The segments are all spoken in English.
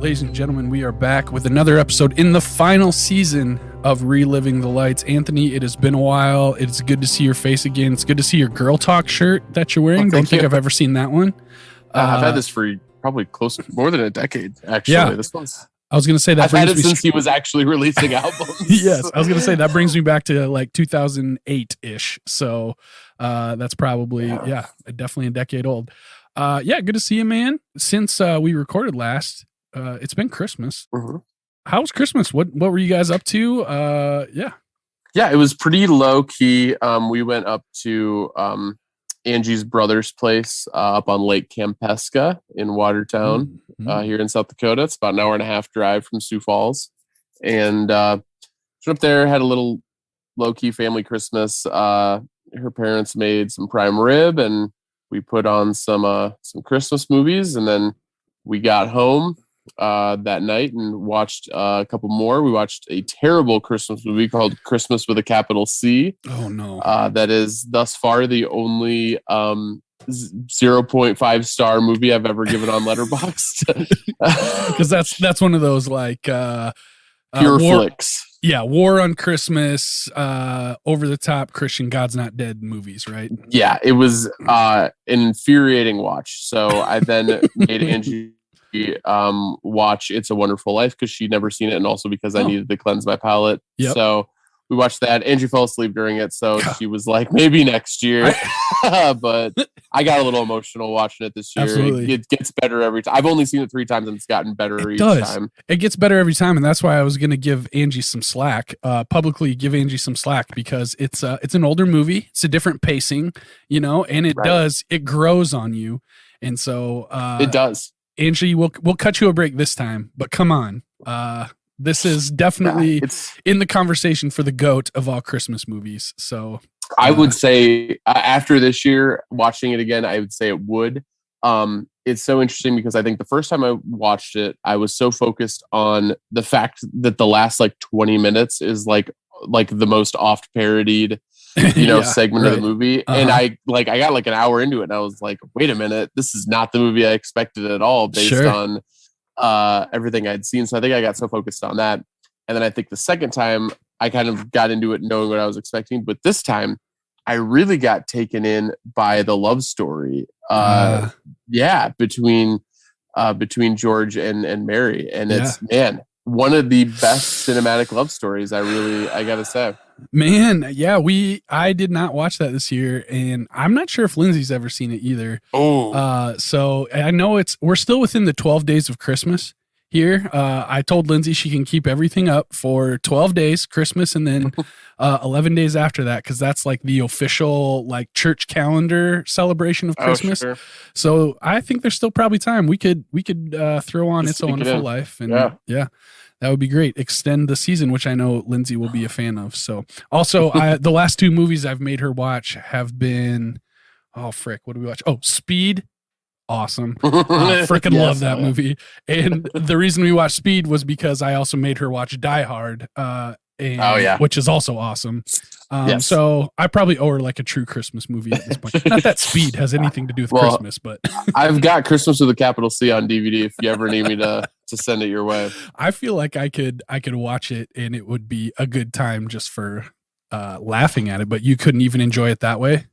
Ladies and gentlemen, we are back with another episode in the final season of Reliving the Lights. Anthony, it has been a while. It's good to see your face again. It's good to see your Girl Talk shirt that you're wearing. Don't think I've ever seen that one. I've had this for probably close more than a decade, actually. Yeah. This one's... I was going to say that I've had it since he was actually releasing albums. Yes, I was going to say that brings me back to like 2008-ish. So that's probably, definitely a decade old. Good to see you, man. Since we recorded last, it's been Christmas. Mm-hmm. How was Christmas? What were you guys up to? Yeah, it was pretty low key. We went up to Angie's brother's place up on Lake Campesca in Watertown, here in South Dakota. It's about an hour and a half drive from Sioux Falls. And went up there, had a little low key family Christmas. Her parents made some prime rib, and we put on some Christmas movies, and then we got home that night and watched a couple more. We watched a terrible Christmas movie called Christmas with a capital C. Oh no! That is thus far the only 0.5 star movie I've ever given on Letterboxd. Because that's one of those like pure flicks. Yeah, War on Christmas, over the top Christian God's Not Dead movies, right? Yeah, it was an infuriating watch. So I then made Angie watch It's a Wonderful Life because she'd never seen it, and also because I needed to cleanse my palate. Yep. So we watched that. Angie fell asleep during it, so she was like, maybe next year. But I got a little emotional watching it this year. Absolutely. It gets better every time. I've only seen it 3 times, and it's gotten better each time. It gets better every time, and that's why I was going to give Angie some slack, publicly give Angie some slack, because it's an older movie. It's a different pacing, and it grows on you. And so it does. Angie, we'll cut you a break this time, but come on. This is definitely in the conversation for the GOAT of all Christmas movies. So I would say after this year, watching it again, I would say it would. It's so interesting because I think the first time I watched it, I was so focused on the fact that the last 20 minutes is like the most oft parodied segment of the movie. And I got an hour into it and I was like, wait a minute, this is not the movie I expected at all based on everything I'd seen. So I think I got so focused on that. And then I think the second time I kind of got into it knowing what I was expecting, but this time I really got taken in by the love story. Between George and Mary. And it's one of the best cinematic love stories. I gotta say. Man, yeah, I did not watch that this year, and I'm not sure if Lindsay's ever seen it either. So I know we're still within the 12 days of Christmas here. I told Lindsay she can keep everything up for 12 days, Christmas, and then 11 days after that, because that's like the official church calendar celebration of Christmas. Sure. So I think there's still probably time. We could throw on It's a Wonderful Life, and that would be great. Extend the season, which I know Lindsay will be a fan of. So also the last 2 movies I've made her watch have been, what did we watch? Speed. Awesome. Freaking love that movie. And the reason we watched Speed was because I also made her watch Die Hard, which is also awesome. So I probably owe her a true Christmas movie at this point. Not that Speed has anything to do with Christmas, but I've got Christmas with a capital C on DVD if you ever need me to send it your way. I feel like I could watch it and it would be a good time just for laughing at it, but you couldn't even enjoy it that way.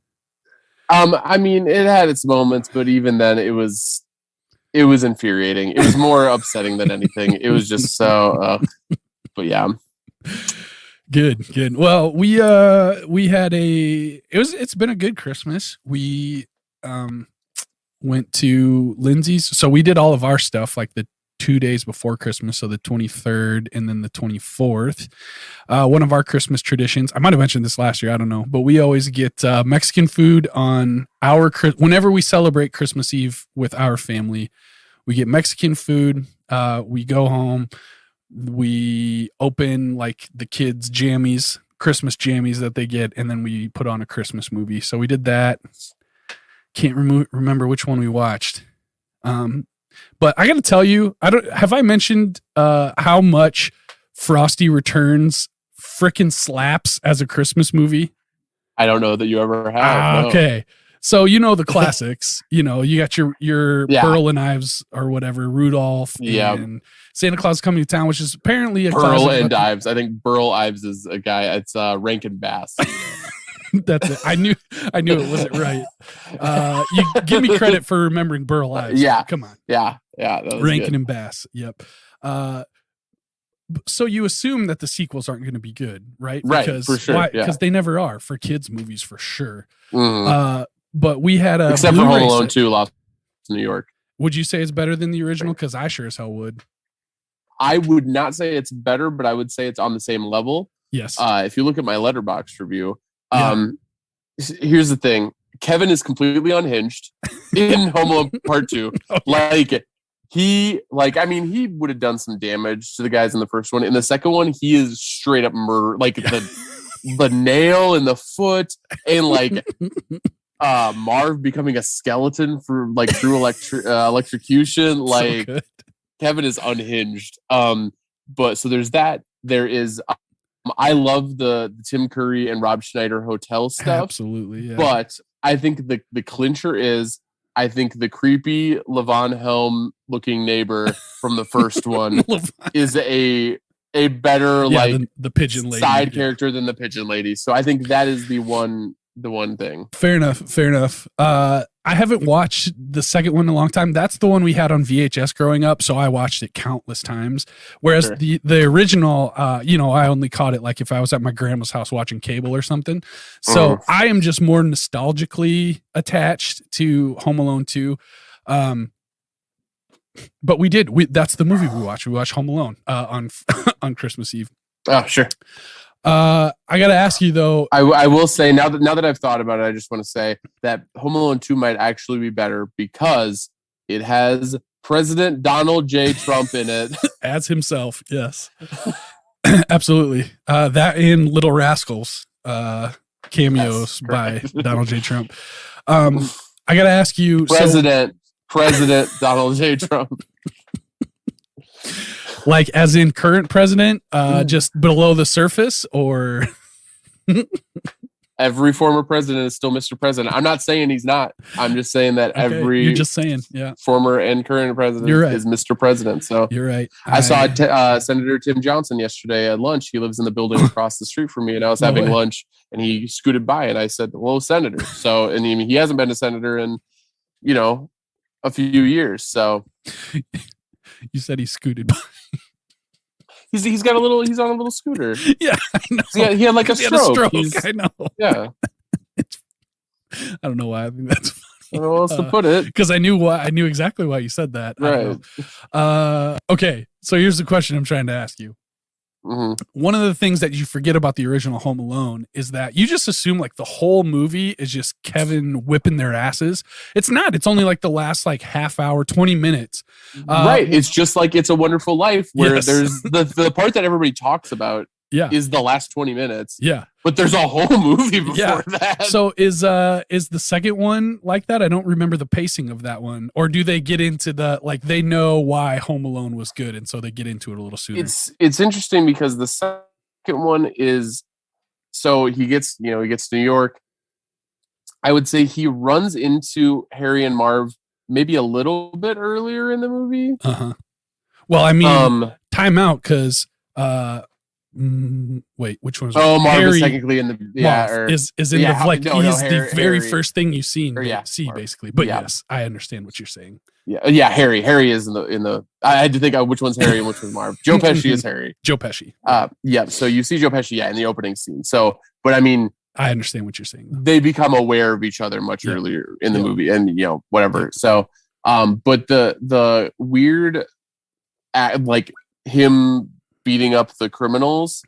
I mean, it had its moments, but even then it was infuriating. It was more upsetting than anything. It was just so, but yeah. Good. Well, we had it's been a good Christmas. We went to Lindsay's. So we did all of our stuff the 2 days before Christmas, so the 23rd and then the 24th. One of our Christmas traditions, I might have mentioned this last year, I don't know, but we always get Mexican food on whenever we celebrate Christmas Eve with our family. We get Mexican food. We go home. We open the kids' jammies, Christmas jammies that they get, and then we put on a Christmas movie. So we did that. Can't remember which one we watched. But I got to tell you, have I mentioned how much Frosty Returns frickin' slaps as a Christmas movie? I don't know that you ever have. Okay. So the classics. You got your Yeah. Pearl and Ives or whatever, Rudolph and Santa Claus Coming to Town, which is apparently a Pearl classic. and Ives. I think Burl Ives is a guy. It's Rankin Bass. That's it. I knew it wasn't right. You give me credit for remembering Burl Ives. Yeah. Come on. Yeah. Rankin and Bass. Yep. So you assume that the sequels aren't going to be good, right? Right, Because, for sure. Because they never are for kids' movies, for sure. Mm-hmm. But we had a except Blu-ray for Home Alone set. 2, Lost in New York. Would you say it's better than the original? Because I sure as hell would. I would not say it's better, but I would say it's on the same level. Yes. If you look at my Letterboxd review, here's the thing: Kevin is completely unhinged in Home Alone Part 2. He would have done some damage to the guys in the first one. In the second one, he is straight up murder. Like the nail in the foot, and Marv becoming a skeleton for through electrocution. Like so Kevin is unhinged. But so there's that. There is. I love the Tim Curry and Rob Schneider hotel stuff. Absolutely, yeah. But I think the clincher is. I think the creepy Levon Helm looking neighbor from the first one is a better the pigeon lady side character than the pigeon lady. So I think that is the one thing. Fair enough. I haven't watched the second one in a long time. That's the one we had on VHS growing up, so I watched it countless times. Whereas the original, I only caught it if I was at my grandma's house watching cable or something. So I am just more nostalgically attached to Home Alone 2. But that's the movie we watched. We watched Home Alone on Christmas Eve. Oh, sure. I gotta ask you though. I will say now that I've thought about it, I just want to say that Home Alone 2 might actually be better because it has President Donald J. Trump in it as himself. Yes, absolutely. That in Little Rascals cameos by Donald J. Trump. I gotta ask you, President Donald J. Trump. As in current president, just below the surface, or every former president is still Mr. President. I'm not saying he's not. I'm just saying that you're just saying, former and current president is Mr. President. So you're right. I saw Senator Tim Johnson yesterday at lunch. He lives in the building across the street from me, and I was having lunch, and he scooted by, and I said, "Well, Senator." So, and he hasn't been a senator in, a few years. So you said he scooted by. He's on a little scooter. Yeah, I know. He had a stroke. I know. Yeah. I don't know why I think that's funny. I don't know how else to put it. Because I knew exactly why you said that. Right. Okay. So here's the question I'm trying to ask you. Mm-hmm. One of the things that you forget about the original Home Alone is that you just assume the whole movie is just Kevin whipping their asses. It's not. It's only the last half hour, 20 minutes. Right. It's just It's a Wonderful Life where there's the part that everybody talks about is the last 20 minutes. Yeah. But there's a whole movie before that. So is the second one like that? I don't remember the pacing of that one. Or do they get into they know why Home Alone was good and so they get into it a little sooner? It's interesting because the second one is so he gets to New York. I would say he runs into Harry and Marv maybe a little bit earlier in the movie. Uh-huh. Well, I mean, time out because wait, which one? Marv is technically in the is in the very first thing you see basically. But yes, I understand what you're saying. Yeah, Harry is in the. I had to think of which one's Harry and which one's Marv. Joe Pesci is Harry. Joe Pesci. So you see Joe Pesci, in the opening scene. So, but I mean, I understand what you're saying, though. They become aware of each other much earlier in the movie, and whatever. Yeah. So, but the weird, him beating up the criminals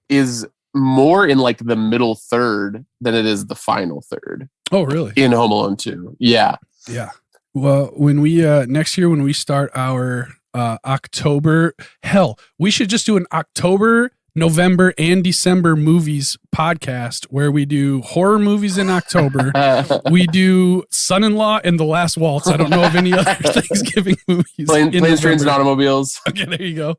is more in the middle third than it is the final third. Oh, really? In Home Alone 2. Yeah. Yeah. Well, when we next year when we start our October, we should just do an October, November, and December movies podcast where we do horror movies in October. We do Son-in-Law and The Last Waltz. I don't know of any other Thanksgiving movies. Planes, Trains, and Automobiles. Okay, there you go.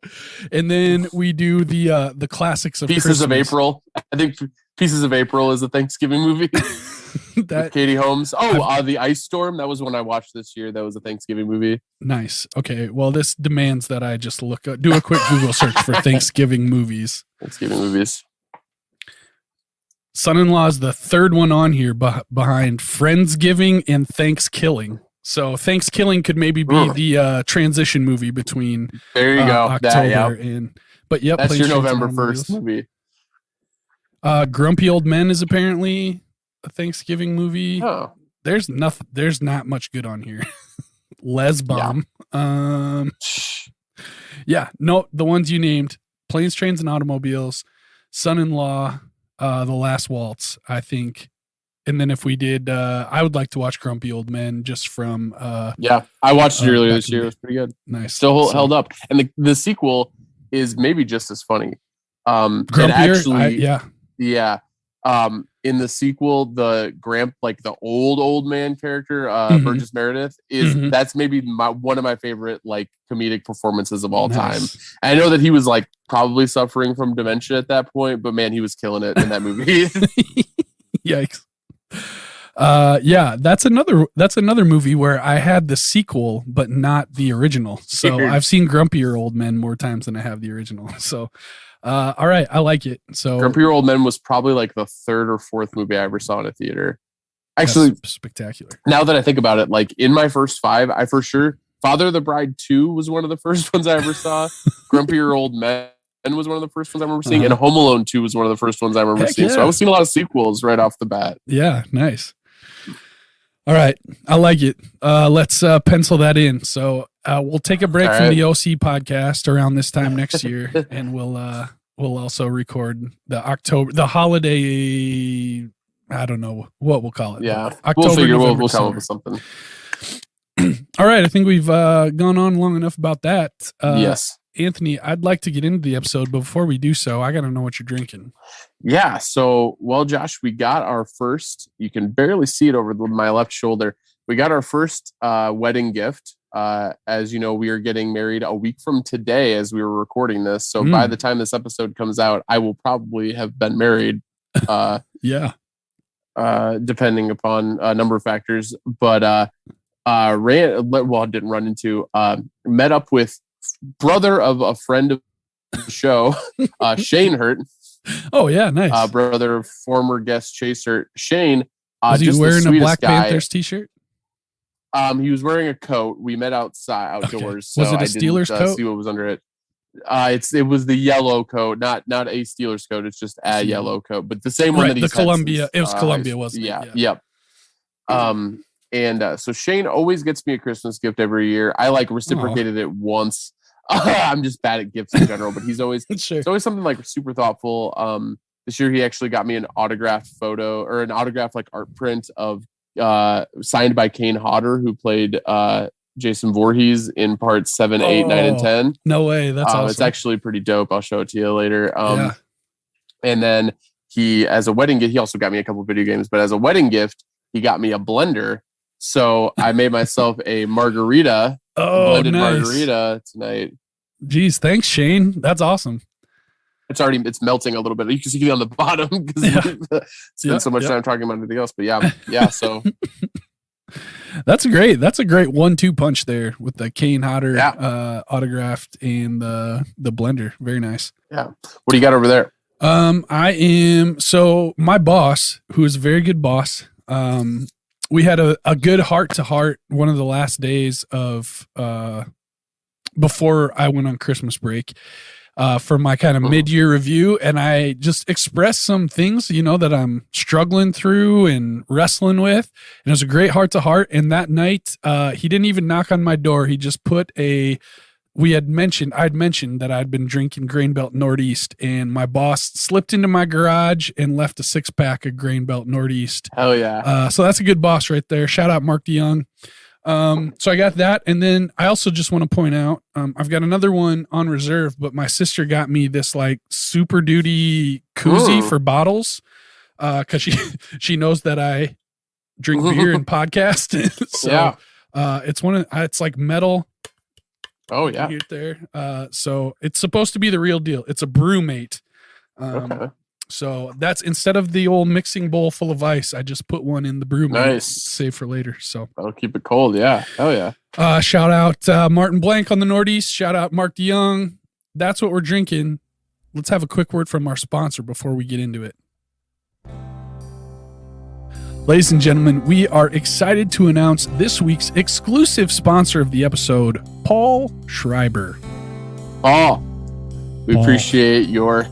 And then we do the classics of Pieces Christmas. of April. I think Pieces of April is a Thanksgiving movie. That Katie Holmes. The Ice Storm. That was one I watched this year. That was a Thanksgiving movie. Nice. Okay. Well, this demands that I just do a quick Google search for Thanksgiving movies. Thanksgiving movies. Son-in-Law is the third one on here behind Friendsgiving and Thanksgiving. So Thanksgiving could maybe be the transition movie between there you go. October and but yep, that's your November 1st movie. Grumpy Old Men is apparently a Thanksgiving movie. Oh. There's not much good on here. Les Bomb. Yeah. No, the ones you named: Planes, Trains, and Automobiles, Son-in-Law, The Last Waltz, I think. And then if we did, I would like to watch Grumpy Old Men just from. I watched it earlier this year. It was pretty good. Nice. Still held up, and the sequel is maybe just as funny. Grumpier, in the sequel, the the old man character, Burgess Meredith, that's maybe one of my favorite comedic performances of all time. I know that he was probably suffering from dementia at that point, but man, he was killing it in that movie. Yikes. That's another movie where I had the sequel but not the original. So I've seen Grumpier Old Men more times than I have the original. So all right, I like it. So Grumpier Old Men was probably the third or fourth movie I ever saw in a theater. Actually, that's spectacular. Now that I think about it, in my first five, I for sure Father of the Bride 2 was one of the first ones I ever saw. Grumpier Old Men was one of the first ones I remember seeing, and Home Alone 2 was one of the first ones I remember seeing. Yeah. So I was seeing a lot of sequels right off the bat. Yeah, nice. All right, I like it. Let's pencil that in. So we'll take a break from the OC podcast around this time next year, and we'll also record the holiday. I don't know what we'll call it. Yeah, October, we'll come up with something. All right, I think we've gone on long enough about that. Yes. Anthony, I'd like to get into the episode, but before we do so, I got to know what you're drinking. Yeah. So, Josh, we got our first, you can barely see it over my left shoulder. We got our first wedding gift. As you know, we are getting married a week from today as we were recording this. So by the time this episode comes out, I will probably have been married. Depending upon a number of factors. But met up with brother of a friend of the show, Shane Hurt. Oh yeah, nice. Brother of former guest Chaser Shane. Was he wearing a Black Panthers t-shirt? He was wearing a coat. We met outdoors. Okay. Was it a Steelers coat? See what was under it. It was the yellow coat, not a Steelers coat. It's just a yellow coat, but the same one that he's the Columbia. It was Columbia, wasn't it? Yep. And so Shane always gets me a Christmas gift every year. I reciprocated it once. I'm just bad at gifts in general, but he's always it's always something super thoughtful. This year he actually got me an autographed photo or an autographed art print of signed by Kane Hodder, who played Jason Voorhees in parts 7, 8, 9, and 10. No way. That's awesome. It's actually pretty dope. I'll show it to you later. And then he, as a wedding gift, he also got me a couple of video games, but as a wedding gift, he got me a blender. So I made myself a margarita, blended margarita tonight. Geez, thanks, Shane. That's awesome. It's melting a little bit. You can see it on the bottom because spent so much time talking about anything else. But yeah. So that's great. That's a great 1-2 punch there with the Kane Hodder autographed and the blender. Very nice. Yeah. What do you got over there? My boss, who is a very good boss. We had a good heart-to-heart one of the last days of before I went on Christmas break for my kind of mid-year review, and I just expressed some things, that I'm struggling through and wrestling with, and it was a great heart-to-heart, and that night he didn't even knock on my door. He just put I'd mentioned that I'd been drinking Grain Belt Northeast, and my boss slipped into my garage and left a 6-pack of Grain Belt Northeast. Oh yeah. So that's a good boss right there. Shout out Mark DeYoung. So I got that. And then I also just want to point out, I've got another one on reserve, but my sister got me this Super Duty koozie for bottles. Cause she knows that I drink beer and podcast. So, it's metal. Oh yeah. Right there. So it's supposed to be the real deal. It's a Brewmate. Okay. So that's instead of the old mixing bowl full of ice, I just put one in the brew. Nice. Save for later. So I'll keep it cold. Yeah. Hell yeah. Shout out Martin Blank on the Northeast. Shout out Mark DeYoung. That's what we're drinking. Let's have a quick word from our sponsor before we get into it. Ladies and gentlemen, we are excited to announce this week's exclusive sponsor of the episode, Paul Schreiber. Paul, we appreciate your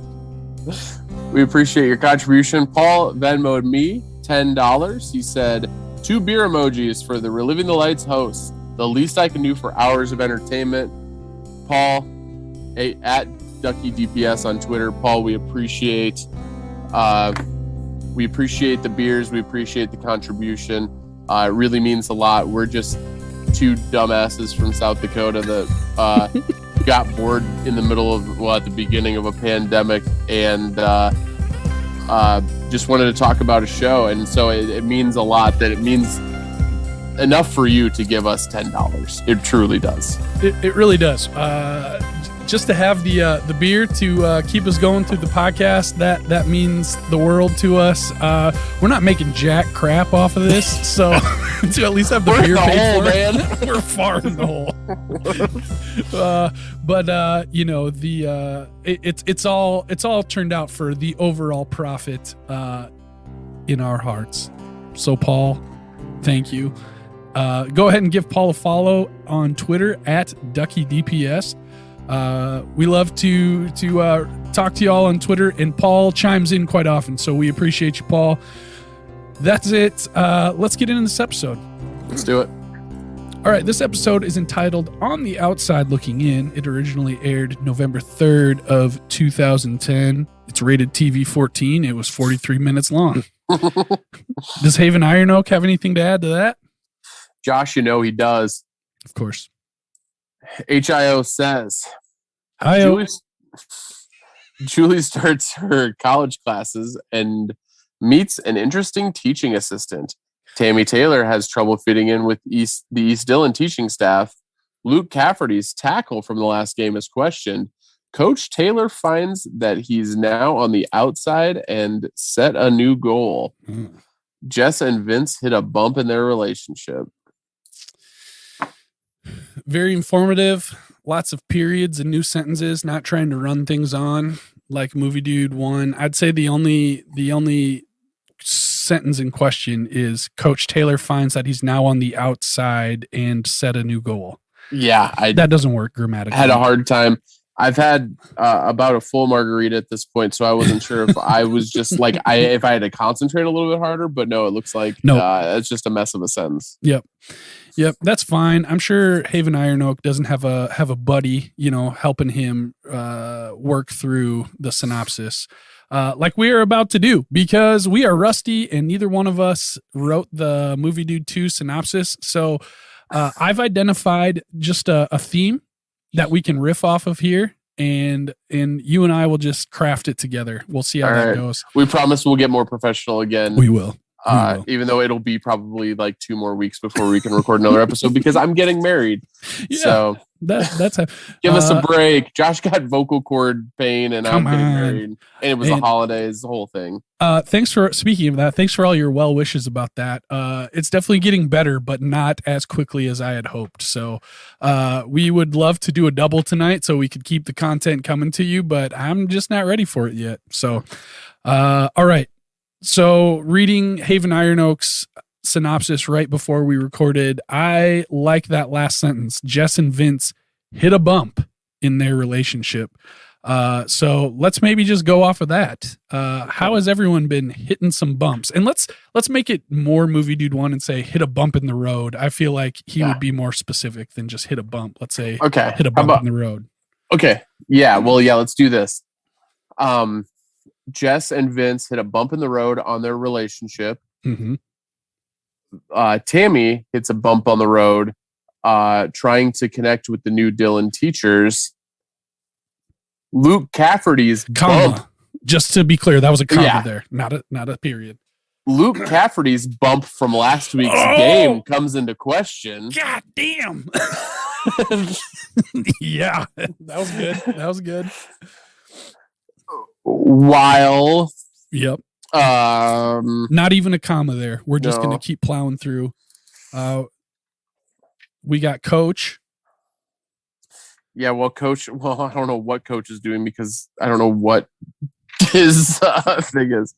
contribution. Paul Venmo'd me $10. He said, 2 beer emojis for the Reliving the Lights host. The least I can do for hours of entertainment. Paul, at Ducky DPS on Twitter. Paul, we appreciate the beers. We appreciate the contribution. It really means a lot. We're just 2 dumbasses from South Dakota that got bored in the middle of, at the beginning of a pandemic, and just wanted to talk about a show. And so it means a lot that it means enough for you to give us $10. It truly does. It really does. Just to have the beer to keep us going through the podcast, that means the world to us. We're not making jack crap off of this, so to at least have the beer paid for, man. We're far in the hole. But you know, it's all turned out for the overall profit in our hearts. So Paul, thank you. Go ahead and give Paul a follow on Twitter at DuckyDPS. We love to talk to y'all on Twitter, and Paul chimes in quite often, so we appreciate you, Paul. That's it. Let's get into this episode. Let's do it. All right, this episode is entitled On the Outside Looking In. It originally aired November 3rd of 2010. It's rated TV 14. It was 43 minutes long. Does Haven Iron Oak have anything to add to that? Josh, you know he does. Of course. HIO says, Julie starts her college classes and meets an interesting teaching assistant. Tammy Taylor has trouble fitting in with the East Dillon teaching staff. Luke Cafferty's tackle from the last game is questioned. Coach Taylor finds that he's now on the outside and set a new goal. Jess and Vince hit a bump in their relationship. Very informative. Lots of periods and new sentences, not trying to run things on like Movie Dude 1. I'd say the only sentence in question is Coach Taylor finds that he's now on the outside and set a new goal. Yeah. That doesn't work grammatically. I had a hard time. I've had about a full margarita at this point, so I wasn't sure if I was just like, if I had to concentrate a little bit harder, but no, it looks like it's just a mess of a sentence. Yep, that's fine. I'm sure Haven Iron Oak doesn't have a buddy, helping him work through the synopsis like we are about to do, because we are rusty and neither one of us wrote the Movie Dude 2 synopsis. So I've identified just a theme that we can riff off of here, and you and I will just craft it together. We'll see how that goes. We promise we'll get more professional again. We will. Even though it'll be probably like 2 more weeks before we can record another episode because I'm getting married. Yeah, so that's give us a break. Josh got vocal cord pain and I'm getting married, and it was the holidays, the whole thing. Speaking of that, thanks for all your well wishes about that. It's definitely getting better, but not as quickly as I had hoped. So we would love to do a double tonight so we could keep the content coming to you, but I'm just not ready for it yet. So all right. So reading Haven Iron Oak's synopsis right before we recorded, I like that last sentence. Jess and Vince hit a bump in their relationship. So let's maybe just go off of that. How has everyone been hitting some bumps? And let's make it more Movie Dude 1 and say hit a bump in the road. I feel like he would be more specific than just hit a bump. Let's say hit a bump in the road. Okay. Yeah. Well, yeah, let's do this. Jess and Vince hit a bump in the road on their relationship. Mm-hmm. Tammy hits a bump on the road trying to connect with the new Dillon teachers. Luke Cafferty's bump. Just to be clear, that was a comma there, not a period. Luke Cafferty's bump from last week's game comes into question. God damn. Yeah, that was good. While Yep. Not even a comma there. We're just going to keep plowing through. We got Coach. Yeah, well, Coach. Well, I don't know what Coach is doing because I don't know what his thing is.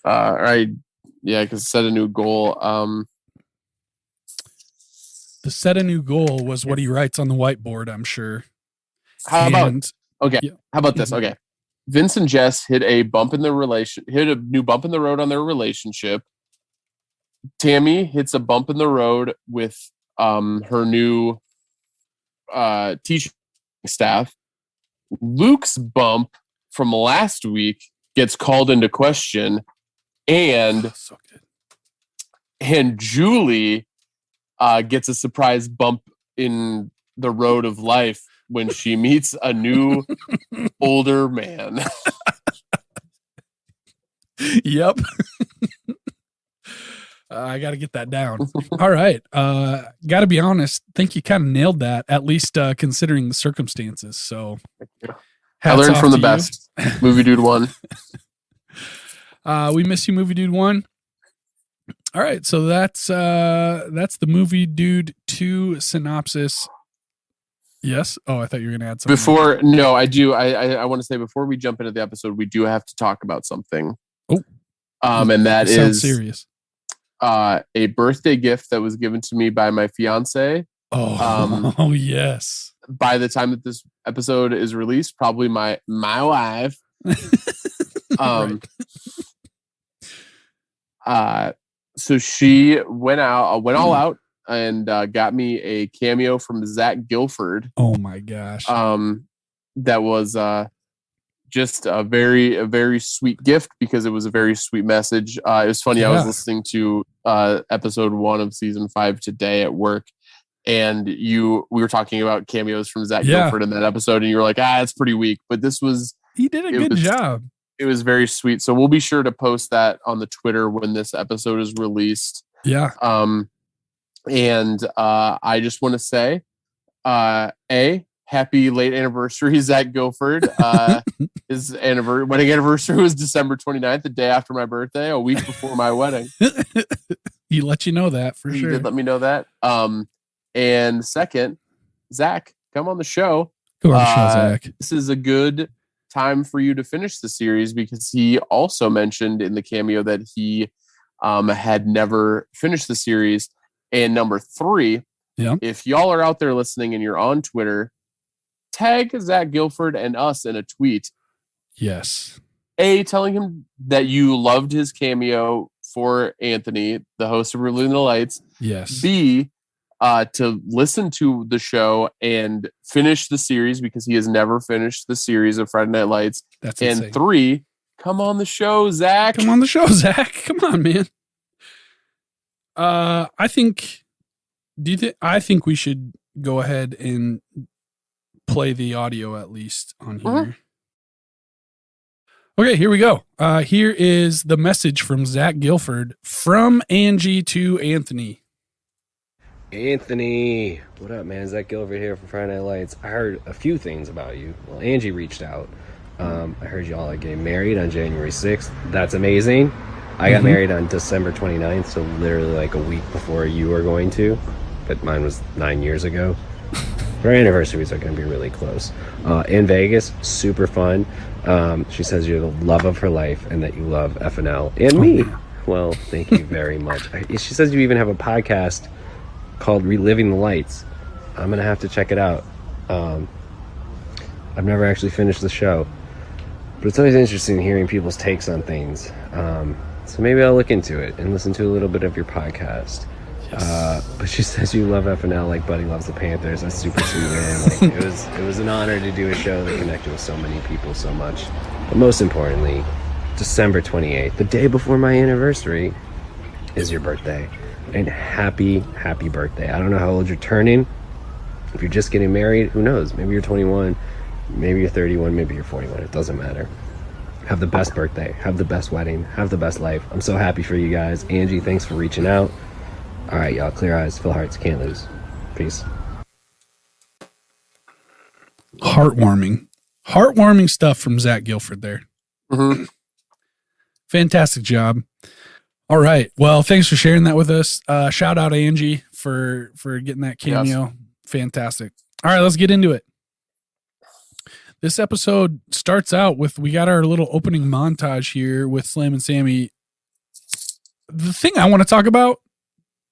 Right? Yeah, because set a new goal. The set a new goal was what he writes on the whiteboard, I'm sure. How about this? Okay. Vince and Jess hit a new bump in the road on their relationship. Tammy hits a bump in the road with her new teaching staff. Luke's bump from last week gets called into question, and Julie gets a surprise bump in the road of life when she meets a new older man. Yep. I got to get that down. All right. Got to be honest. I think you kind of nailed that, at least considering the circumstances. So I learned from the best. Movie Dude 1. We miss you, Movie Dude 1. All right. So that's the Movie Dude 2 synopsis. Yes. Oh, I thought you were going to add something. No, I do. I want to say before we jump into the episode, we do have to talk about something. Oh, and that sounds serious. A birthday gift that was given to me by my fiance. Oh, yes. By the time that this episode is released, probably my wife. So she went all out and got me a cameo from Zach Gilford. Oh my gosh. That was just a very sweet gift because it was a very sweet message. It was funny. Yeah. I was listening to episode 1 of season 5 today at work, and we were talking about cameos from Zach Gilford in that episode, and you were like, it's pretty weak, but he did a good job. It was very sweet. So we'll be sure to post that on the Twitter when this episode is released. Yeah. And I just want to say, happy late anniversary, Zach Gilford. His wedding anniversary was December 29th, the day after my birthday, a week before my wedding. He let you know that for sure. He did let me know that. And second, Zach, come on the show. Come on the show, Zach. This is a good time for you to finish the series because he also mentioned in the cameo that he had never finished the series. And number 3, if y'all are out there listening and you're on Twitter, tag Zach Gilford and us in a tweet. Yes. A, telling him that you loved his cameo for Anthony, the host of Reliving the Lights. Yes. B, to listen to the show and finish the series because he has never finished the series of Friday Night Lights. That's and insane. 3, come on the show, Zach. Come on the show, Zach. Come on, man. I think we should go ahead and play the audio at least on here. Mm-hmm. Okay, here we go. Here is the message from Zach Gilford from Angie to Anthony. Anthony, what up, man? Zach Gilford here from Friday Night Lights. I heard a few things about you. Well, Angie reached out. I heard y'all are getting married on January 6th. That's amazing. I got married on December 29th, so literally like a week before you were going to. But mine was 9 years ago. Our anniversaries are going to be really close. In Vegas, super fun. She says you're the love of her life and that you love FNL and me. Well, thank you very much. She says you even have a podcast called Reliving the Lights. I'm going to have to check it out. I've never actually finished the show, but it's always interesting hearing people's takes on things. So maybe I'll look into it and listen to a little bit of your podcast. Yes. But she says you love FNL like Buddy loves the Panthers. That's super sweet, man. Like, it was an honor to do a show that connected with so many people so much. But most importantly, December 28th, the day before my anniversary, is your birthday. And happy birthday. I don't know how old you're turning. If you're just getting married, who knows? Maybe you're 21, maybe you're 31, maybe you're 41. It doesn't matter. Have the best birthday. Have the best wedding. Have the best life. I'm so happy for you guys. Angie, thanks for reaching out. All right, y'all. Clear eyes, fill hearts, can't lose. Peace. Heartwarming stuff from Zach Gilford there. Mm-hmm. Fantastic job. All right. Well, thanks for sharing that with us. Shout out Angie for getting that cameo. Yes. Fantastic. All right, let's get into it. This episode starts out with, we got our little opening montage here with Slam and Sammy. The thing I want to talk about,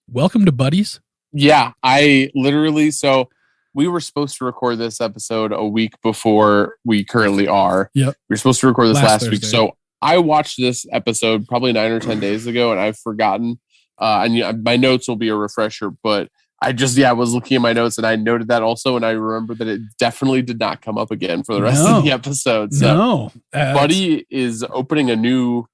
welcome to Buddies. Yeah, so we were supposed to record this episode a week before we currently are. Yep. We were supposed to record this last week. So I watched this episode probably 9 or 10 days ago, and I've forgotten. And my notes will be a refresher, but I was looking at my notes and I noted that also, and I remember that it definitely did not come up again for the rest of the episode. So Buddy is opening a new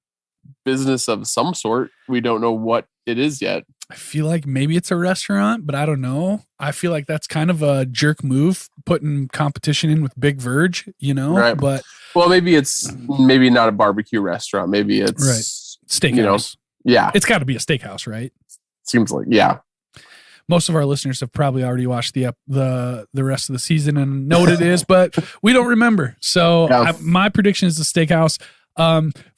business of some sort. We don't know what it is yet. I feel like maybe it's a restaurant, but I don't know. I feel like that's kind of a jerk move, putting competition in with Big Verge, Right. But maybe it's not a barbecue restaurant. Maybe it's steakhouse. Yeah, it's got to be a steakhouse, right? Seems like Most of our listeners have probably already watched the rest of the season and know what it is, but we don't remember. So my prediction is the steakhouse.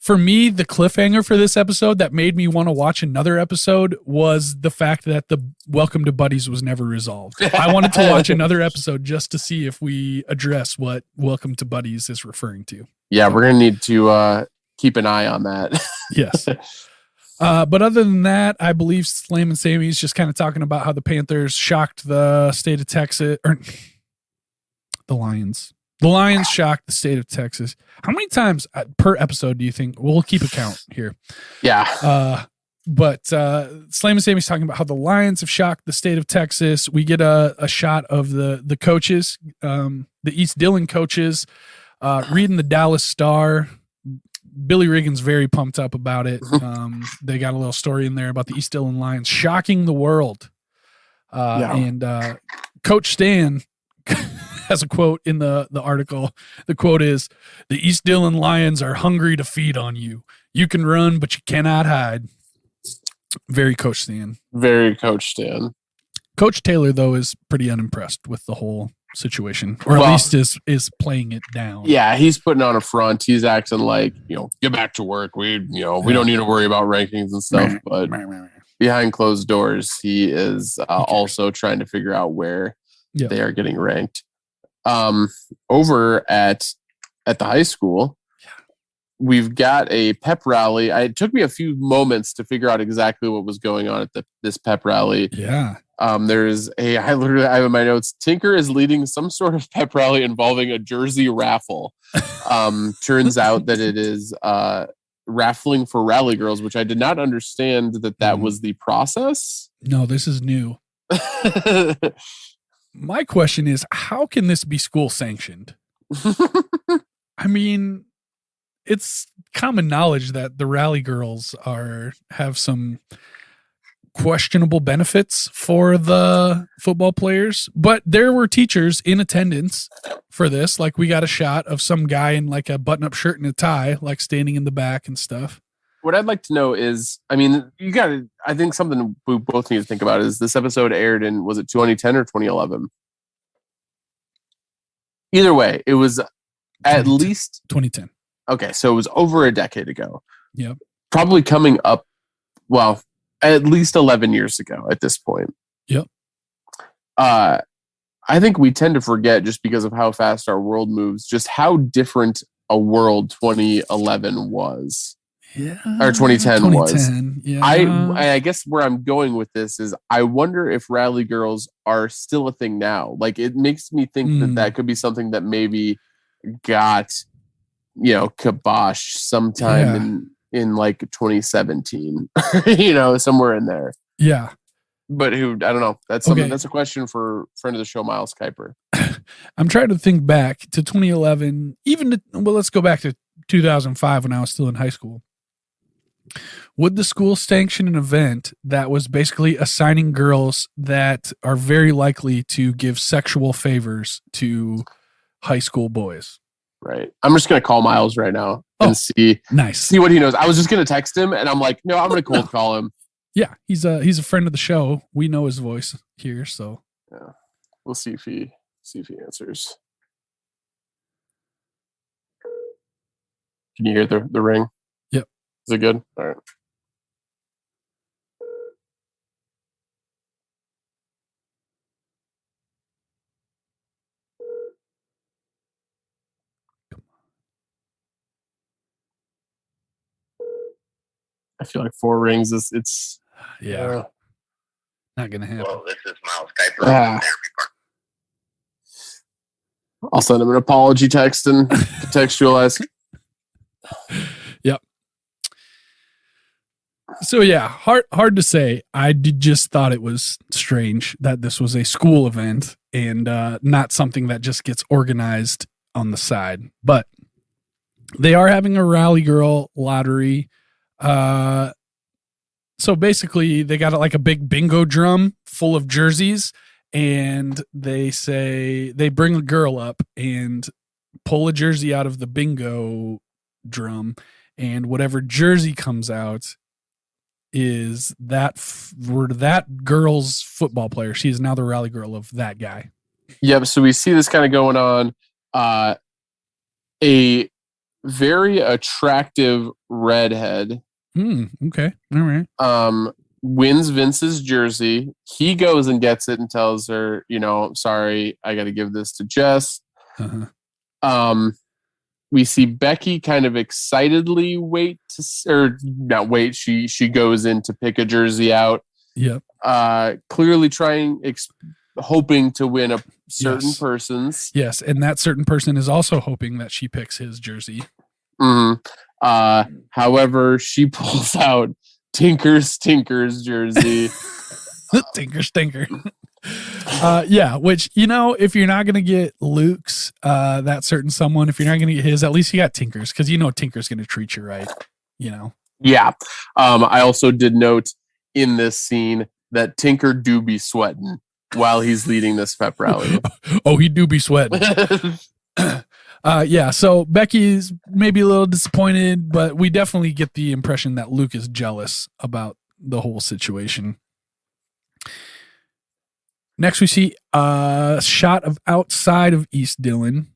For me, the cliffhanger for this episode that made me want to watch another episode was the fact that the Welcome to Buddies was never resolved. I wanted to watch another episode just to see if we address what Welcome to Buddies is referring to. Yeah, we're going to need to keep an eye on that. Yes. But other than that, I believe Slam and Sammy is just kind of talking about how the Panthers shocked the state of Texas, or the Lions. The Lions shocked the state of Texas. How many times per episode do you think? We'll keep a count here. Yeah. But Slam and Sammy's talking about how the Lions have shocked the state of Texas. We get a shot of the coaches, the East Dillon coaches, reading the Dallas Star. Billy Regan's very pumped up about it. They got a little story in there about the East Dillon Lions shocking the world. And Coach Stan has a quote in the article. The quote is, "The East Dillon Lions are hungry to feed on you. You can run, but you cannot hide." Very Coach Stan. Very Coach Stan. Coach Taylor, though, is pretty unimpressed with the whole situation, or at least is playing it down. Yeah, he's putting on a front. He's acting like, get back to work. We don't need to worry about rankings and stuff. But behind closed doors, he is also trying to figure out where they are getting ranked. Over at the high school, we've got a pep rally. It took me a few moments to figure out exactly what was going on at this pep rally. Yeah. There's I have in my notes, Tinker is leading some sort of pep rally involving a jersey raffle. Turns out that it is raffling for Rally Girls, which I did not understand that was the process. No, this is new. My question is, how can this be school sanctioned? I mean, it's common knowledge that the Rally Girls have some questionable benefits for the football players, but there were teachers in attendance for this. Like, we got a shot of some guy in like a button-up shirt and a tie, like standing in the back and stuff. What I'd like to know is, I think something we both need to think about is, this episode aired in, was it 2010 or 2011? Either way, it was at least 2010. Okay, so it was over a decade ago. Yep. Probably coming up, at least 11 years ago at this point. Yep. I think we tend to forget, just because of how fast our world moves, just how different a world 2011 was. Yeah. Or 2010 was. Yeah. I guess where I'm going with this is, I wonder if Rally Girls are still a thing now. Like, it makes me think that could be something that maybe got, kibosh sometime in like 2017, somewhere in there. Yeah. But I don't know. That's something. That's a question for friend of the show, Miles Kuiper. I'm trying to think back to 2011, let's go back to 2005 when I was still in high school. Would the school sanction an event that was basically assigning girls that are very likely to give sexual favors to high school boys? Right. I'm just going to call Miles right now and see what he knows. I was just going to text him, and I'm like, no, I'm going to cold call him. Yeah, he's a friend of the show. We know his voice here, so yeah, we'll see if he answers. Can you hear the ring? Yep. Is it good? All right. I feel like 4 rings is it's not gonna happen. Well, this is Miles Kuiper. I'll send him an apology text and contextualize. Yep. So yeah, hard to say. I just thought it was strange that this was a school event and not something that just gets organized on the side. But they are having a Rally Girl lottery. So basically, they got like a big bingo drum full of jerseys, and they say they bring a girl up and pull a jersey out of the bingo drum, and whatever jersey comes out is that for that girl's football player. She is now the Rally Girl of that guy. Yep. So we see this kind of going on. A very attractive redhead. Okay. All right. Wins Vince's jersey. He goes and gets it and tells her, sorry, I got to give this to Jess. Uh-huh. We see Becky kind of excitedly She goes in to pick a jersey out. Yep. Clearly hoping to win a certain person's. Yes, and that certain person is also hoping that she picks his jersey. Mm-hmm. However, she pulls out Tinker's jersey. Tinker stinker. Which, if you're not going to get Luke's, that certain someone, if you're not going to get his, at least you got Tinker's, because Tinker's going to treat you right, Yeah. I also did note in this scene that Tinker do be sweating while he's leading this pep rally. Oh, he do be sweating. So Becky's maybe a little disappointed, but we definitely get the impression that Luke is jealous about the whole situation. Next, we see a shot of outside of East Dillon.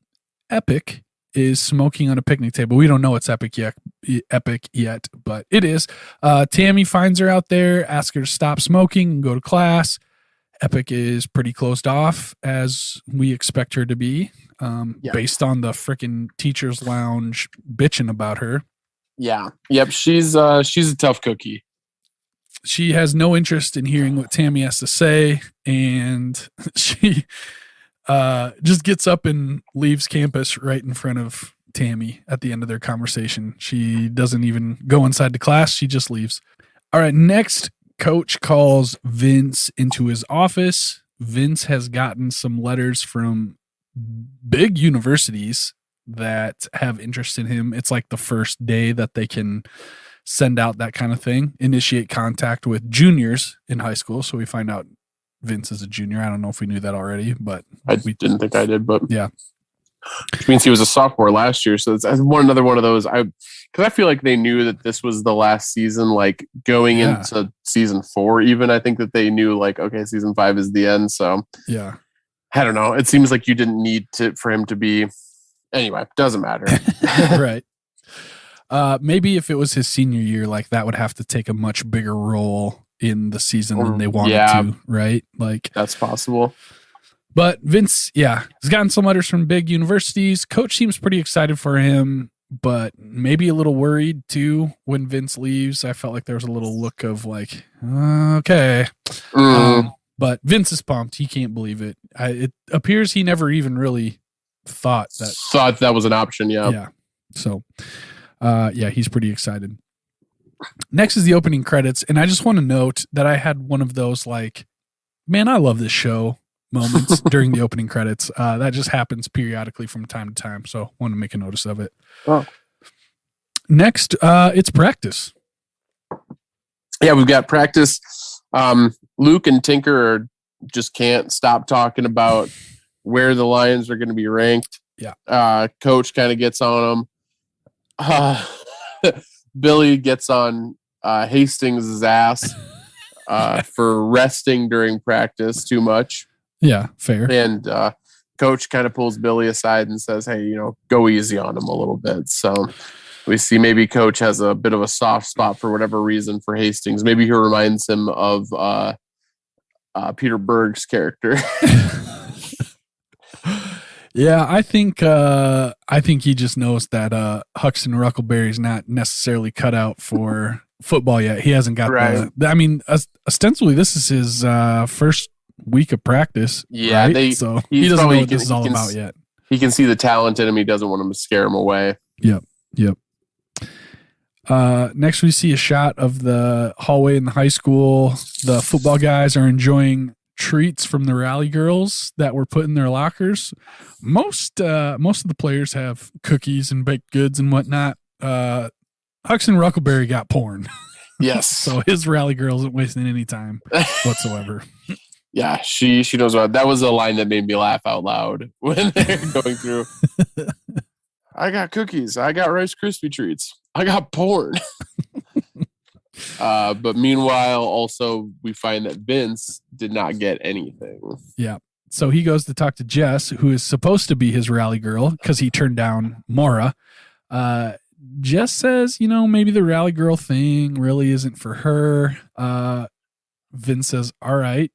Epic is smoking on a picnic table. We don't know it's Epic yet, but it is. Tammy finds her out there, asks her to stop smoking and go to class. Epic is pretty closed off, as we expect her to be, based on the freaking teacher's lounge bitching about her. Yeah. Yep. She's a tough cookie. She has no interest in hearing what Tammy has to say, and she just gets up and leaves campus right in front of Tammy at the end of their conversation. She doesn't even go inside the class. She just leaves. All right, next, Coach calls Vince into his office. Vince has gotten some letters from big universities that have interest in him. It's like the first day that they can send out that kind of thing, initiate contact with juniors in high school. So we find out Vince is a junior. I don't know if we knew that already, but we didn't think I did, but yeah. Which means he was a sophomore last year. So it's another one of those. Because I feel like they knew that this was the last season, like going into season 4, even. I think that they knew, like, okay, season 5 is the end. So yeah, I don't know. It seems like you didn't need for him to be. Anyway, doesn't matter. Right. Maybe if it was his senior year, like that would have to take a much bigger role in the season than they wanted to, right? Like that's possible. But Vince, has gotten some letters from big universities. Coach seems pretty excited for him, but maybe a little worried too when Vince leaves. I felt like there was a little look of like, okay. But Vince is pumped. He can't believe it. It appears he never even really thought that was an option. Yeah. So, he's pretty excited. Next is the opening credits. And I just want to note that I had one of those like, man, I love this show moments during the opening credits. That just happens periodically from time to time. So I want to make a notice of it. Oh. Next, it's practice. Yeah, we've got practice. Luke and Tinker just can't stop talking about where the Lions are going to be ranked. Yeah. Coach kind of gets on them. Billy gets on Hastings' ass for resting during practice too much. Yeah, fair. And Coach kind of pulls Billy aside and says, hey, go easy on him a little bit. So We see maybe Coach has a bit of a soft spot for whatever reason for Hastings. Maybe he reminds him of Peter Berg's character. Yeah, I think he just knows that Huxton Ruckleberry's not necessarily cut out for football yet. He hasn't got I mean, ostensibly this is his first week of practice. Yeah, right? So he doesn't know what this is all about yet. He can see the talent in him. He doesn't want him to scare him away. Yep. Next, we see a shot of the hallway in the high school. The football guys are enjoying treats from the rally girls that were put in their lockers. Most of the players have cookies and baked goods and whatnot. Huxton Ruckleberry got porn. Yes. So his rally girl isn't wasting any time whatsoever. Yeah, she knows what. That was a line that made me laugh out loud when they're going through. I got cookies. I got Rice Krispie treats. I got porn. But meanwhile, also we find that Vince did not get anything. Yeah. So he goes to talk to Jess, who is supposed to be his rally girl because he turned down Maura. Jess says, maybe the rally girl thing really isn't for her. Vince says, all right.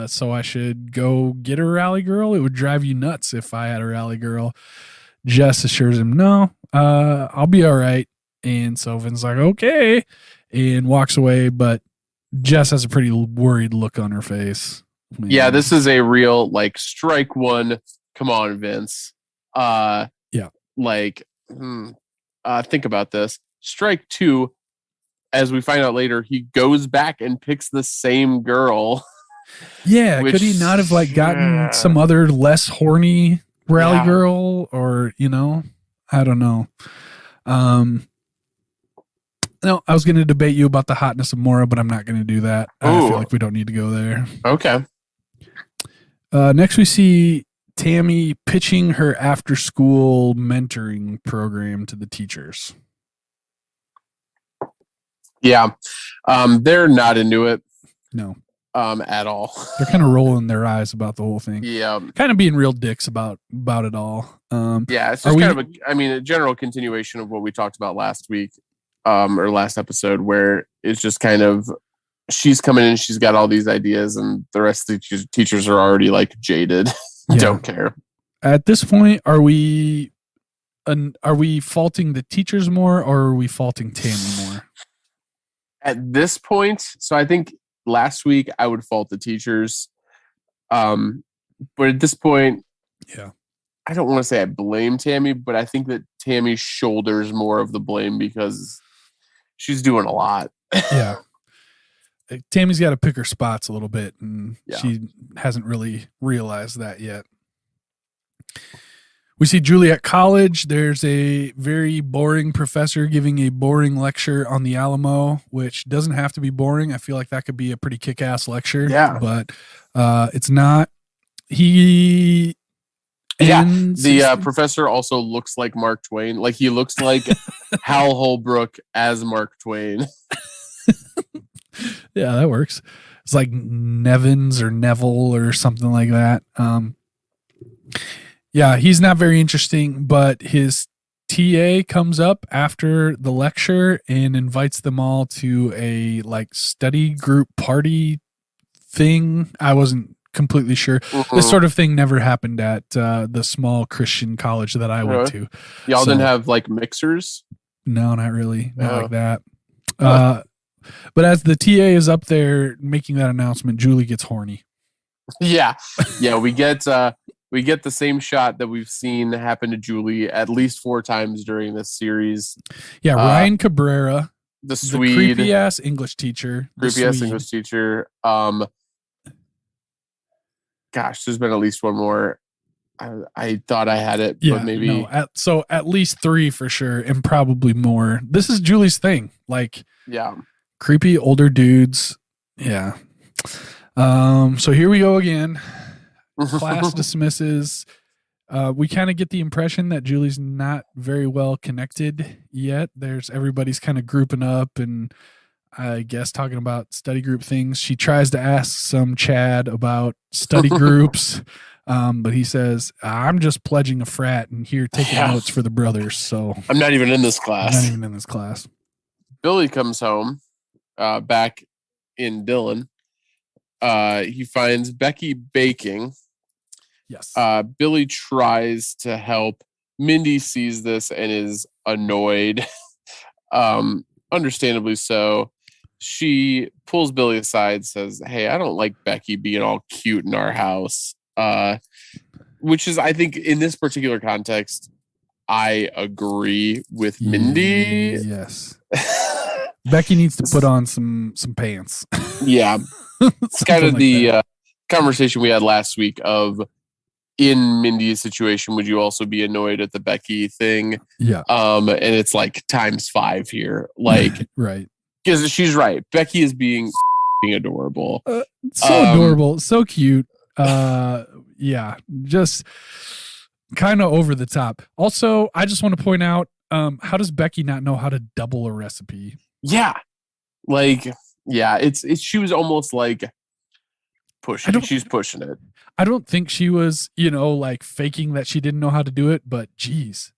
So I should go get a rally girl. It would drive you nuts if I had a rally girl. Jess assures him, no, I'll be all right. And so Vince's like, okay, and walks away. But Jess has a pretty worried look on her face. Man. Yeah, this is a real strike one. Come on, Vince. Yeah. Think about this. Strike two, as we find out later, he goes back and picks the same girl. Yeah, could he not have gotten some other less horny rally girl, or I don't know. No, I was going to debate you about the hotness of Maura, but I'm not going to do that. I feel like we don't need to go there. Okay. Next, we see Tammy pitching her after-school mentoring program to the teachers. Yeah, they're not into it. No. At all. They're kind of rolling their eyes about the whole thing. Yeah. Kind of being real dicks about it all. Yeah, it's just a general continuation of what we talked about last week, or last episode, where it's just kind of she's coming in, she's got all these ideas, and the rest of the teachers are already jaded. Don't care. At this point, are we faulting the teachers more, or are we faulting Tammy more? At this point, so I think last week I would fault the teachers, but at this point, yeah, I don't want to say I blame Tammy, but I think that Tammy shoulders more of the blame because she's doing a lot. Yeah, Tammy's got to pick her spots a little bit, and she hasn't really realized that yet. We see Julie at college. There's a very boring professor giving a boring lecture on the Alamo, which doesn't have to be boring. I feel like that could be a pretty kick-ass lecture. Yeah. But it's not. The professor also looks like Mark Twain. He looks like Hal Holbrook as Mark Twain. Yeah, that works. It's like Nevins or Neville or something like that. Yeah, he's not very interesting, but his TA comes up after the lecture and invites them all to a study group party thing. I wasn't completely sure. Mm-hmm. This sort of thing never happened at the small Christian college that I went to. Y'all didn't have mixers? No, not really. Not like that. But as the TA is up there making that announcement, Julie gets horny. Yeah. We get the same shot that we've seen happen to Julie at least 4 times during this series. Yeah, Ryan Cabrera, the Swede, creepy ass English teacher. English teacher. Gosh, there's been at least one more. I thought I had it, but maybe no. At least 3 for sure, and probably more. This is Julie's thing. Creepy older dudes. Yeah. So here we go again. Class dismisses. We kind of get the impression that Julie's not very well connected yet. Everybody's kind of grouping up and I guess talking about study group things. She tries to ask some Chad about study groups. But he says, I'm just pledging a frat and here taking notes for the brothers. So I'm not even in this class. Billy comes home back in Dillon. He finds Becky baking. Yes. Billy tries to help. Mindy sees this and is annoyed. Understandably so. She pulls Billy aside, says, hey, I don't like Becky being all cute in our house. Which is, I think, in this particular context, I agree with Mindy. Yes. Becky needs to put on some pants. Yeah. It's kind of the conversation we had last week of, in Mindy's situation, would you also be annoyed at the Becky thing? Yeah. And it's like times 5 here. Like, right. Because she's right. Becky is being adorable. So adorable. So cute. Yeah. Just kind of over the top. Also, I just want to point out, how does Becky not know how to double a recipe? Yeah. Like, yeah, it's she was almost like pushing. She's pushing it. I don't think she was, like faking that she didn't know how to do it, but geez.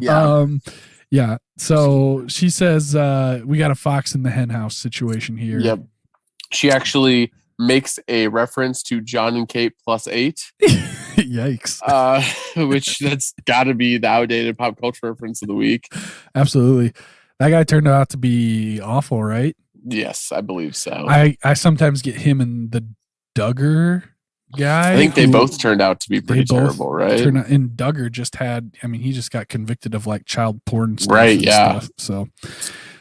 Yeah. Yeah. So she says, we got a fox in the hen house situation here. Yep. She actually makes a reference to John and Kate +8. Yikes. Which that's got to be the outdated pop culture reference of the week. Absolutely. That guy turned out to be awful, right? Yes, I believe so. I sometimes get him and the Duggar guy. I think they both turned out to be pretty terrible, right? And Duggar he just got convicted of like child porn stuff. Right, yeah. Stuff, so,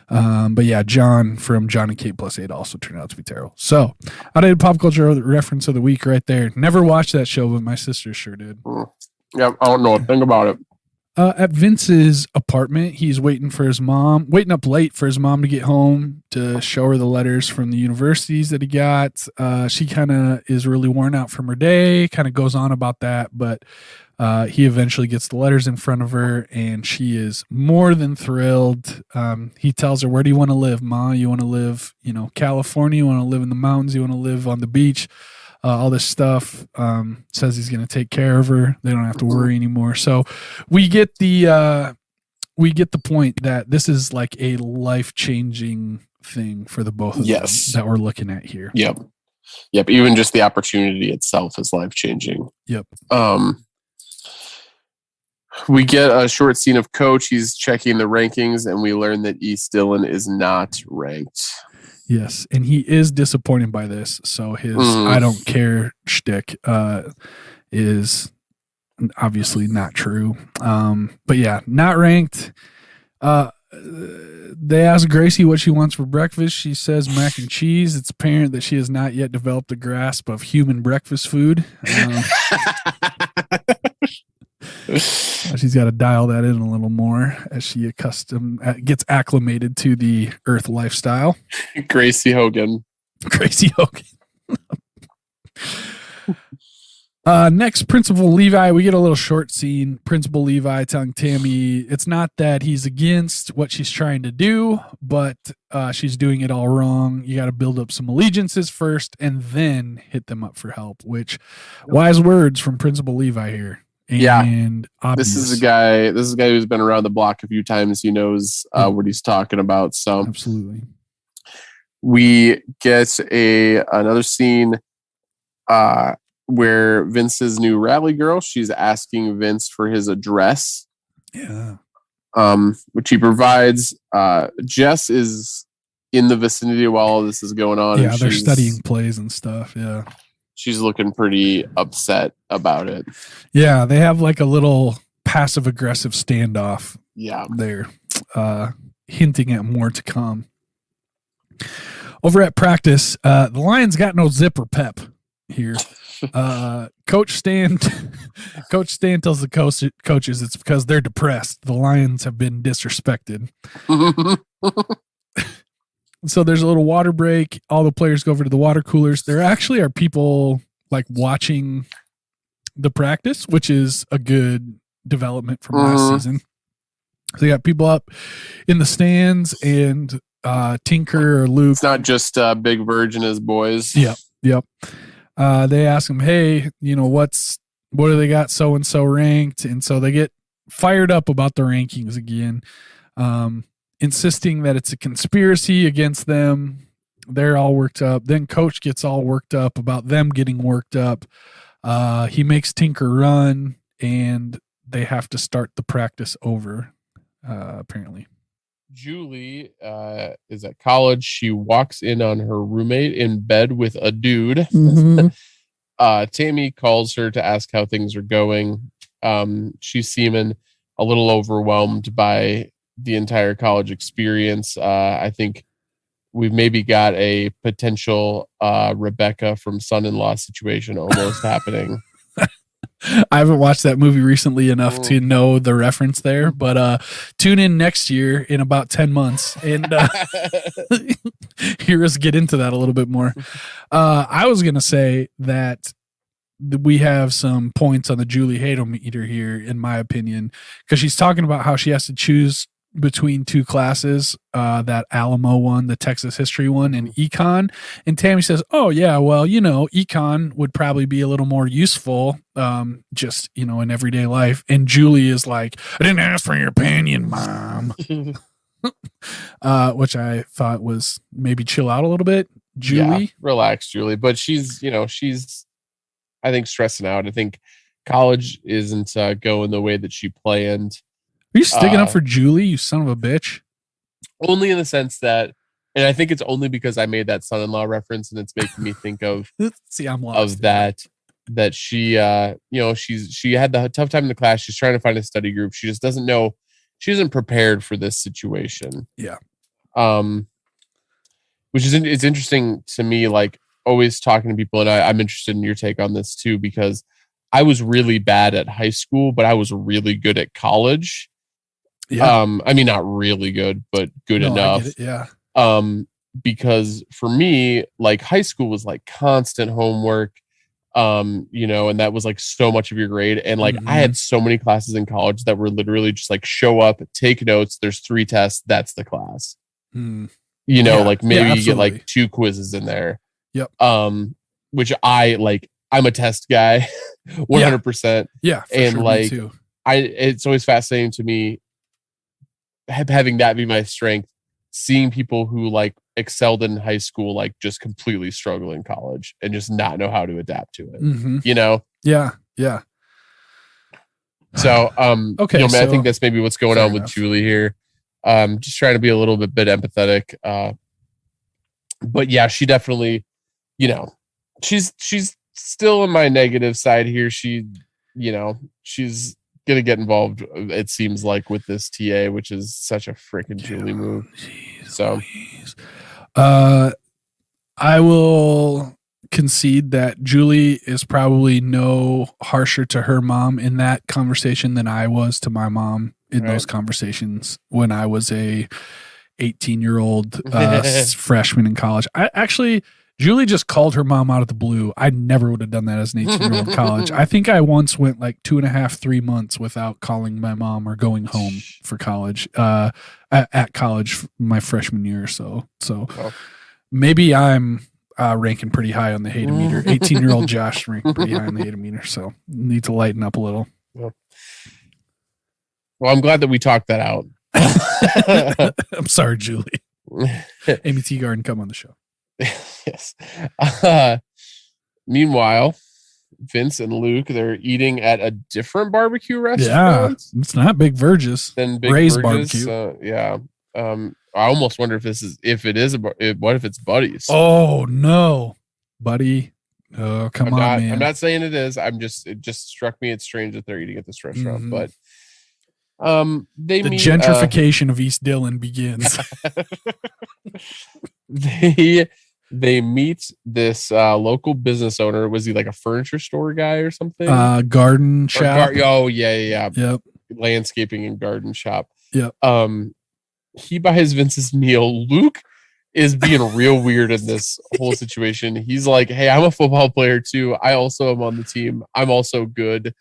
but yeah, John from John and Kate +8 also turned out to be terrible. So, outdated pop culture reference of the week right there. Never watched that show, but my sister sure did. Yeah, I don't know a thing about it. At Vince's apartment, he's waiting up late for his mom to get home to show her the letters from the universities that he got. She kind of is really worn out from her day, kind of goes on about that, but he eventually gets the letters in front of her, and she is more than thrilled. He tells her, where do you want to live, Ma? You want to live, California? You want to live in the mountains? You want to live on the beach? All this stuff. Says he's going to take care of her. They don't have to worry anymore. So we get the point that this is like a life-changing thing for the both of them that we're looking at here. Yep. Even just the opportunity itself is life-changing. Yep. We get a short scene of Coach. He's checking the rankings, and we learn that East Dillon is not ranked. Yes, and he is disappointed by this. So his I don't care shtick is obviously not true. But yeah, not ranked. They ask Gracie what she wants for breakfast. She says mac and cheese. It's apparent that she has not yet developed a grasp of human breakfast food. She's got to dial that in a little more as she gets acclimated to the Earth lifestyle. Gracie Hogan. Next, Principal Levi. We get a little short scene. Principal Levi telling Tammy it's not that he's against what she's trying to do, but she's doing it all wrong. You got to build up some allegiances first and then hit them up for help, which wise words from Principal Levi here. And obvious. This is a guy who's been around the block a few times. He knows what he's talking about. So absolutely. We get another scene where Vince's new rally girl, she's asking Vince for his address. Yeah. Which he provides. Jess is in the vicinity while all this is going on. Yeah, they're studying plays and stuff. Yeah. She's looking pretty upset about it. Yeah, they have like a little passive aggressive standoff. Yeah. There, hinting at more to come. Over at practice, the Lions got no zipper pep here. Coach Stan tells the coaches it's because they're depressed. The Lions have been disrespected. So there's a little water break. All the players go over to the water coolers. There actually are people like watching the practice, which is a good development from last season. So you got people up in the stands and Tinker or Luke. It's not just Big Virg and his boys. Yep. They ask him, hey, what do they got so and so ranked? And so they get fired up about the rankings again, insisting that it's a conspiracy against them. They're all worked up. Then Coach gets all worked up about them getting worked up. He makes Tinker run, and they have to start the practice over, apparently. Julie is at college. She walks in on her roommate in bed with a dude. Mm-hmm. Tammy calls her to ask how things are going. She's seeming a little overwhelmed by the entire college experience. I think we've maybe got a potential Rebecca from Son-in-Law situation almost happening. I haven't watched that movie recently enough to know the reference there, but tune in next year in about 10 months and hear us get into that a little bit more. I was going to say that we have some points on the Julie Hadometer here, in my opinion, because she's talking about how she has to choose between two classes, that Alamo one, the Texas history one, and econ. And Tammy says, oh yeah, well, econ would probably be a little more useful, just, in everyday life. And Julie is like, I didn't ask for your opinion, Mom. Which I thought was maybe chill out a little bit. Julie. Yeah, relax, Julie. But she's I think stressing out. I think college isn't going the way that she planned. Are you sticking up for Julie, you son of a bitch? Only in the sense that, and I think it's only because I made that son-in-law reference, and it's making me think of see, I'm lost of that she she had the tough time in the class. She's trying to find a study group. She just doesn't know. She isn't prepared for this situation. Yeah. Which is it's interesting to me, like always talking to people, and I'm interested in your take on this too, because I was really bad at high school, but I was really good at college. Yeah. I mean, not really good, but good enough. I get it. Yeah. Because for me, like high school was like constant homework, and that was like so much of your grade. And like I had so many classes in college that were literally just like show up, take notes. There's 3 tests. That's the class. Like maybe you get like 2 quizzes in there. Yep. Which I'm a test guy, 100%. Yeah. And sure, like, too. It's always fascinating to me having that be my strength, seeing people who like excelled in high school, like just completely struggle in college and just not know how to adapt to it, Yeah. Yeah. So, okay. I think that's maybe what's going on with Julie here. Just trying to be a little bit empathetic. But yeah, she definitely, she's still in my negative side here. She's gonna get involved, it seems like, with this TA, which is such a freaking Julie move. So I will concede that Julie is probably no harsher to her mom in that conversation than I was to my mom in those conversations when I was a 18-year-old freshman in college. Julie just called her mom out of the blue. I never would have done that as an 18-year-old in college. I think I once went like 2.5, 3 months without calling my mom or going home for college, at college my freshman year or so. So maybe I'm ranking pretty high on the Hadometer. 18-year-old Josh ranking pretty high on the Hadometer. So need to lighten up a little. Well, I'm glad that we talked that out. I'm sorry, Julie. Amy Teagarden, come on the show. Yes. Meanwhile, Vince and Luke, they're eating at a different barbecue restaurant. Yeah, it's not Big Verge's. Than Big Ray's Verge's. barbecue. Yeah. I almost wonder if what if it's Buddy's? Oh no, Buddy. Oh, come on, man. I'm not saying it is. It just struck me. It's strange that they're eating at this restaurant, but the gentrification of East Dillon begins. They meet this local business owner. Was he like a furniture store guy or something? Garden shop. Yeah. Yep. Landscaping and garden shop. Yep. He buys Vince's meal. Luke is being real weird in this whole situation. He's like, hey, I'm a football player too. I also am on the team. I'm also good.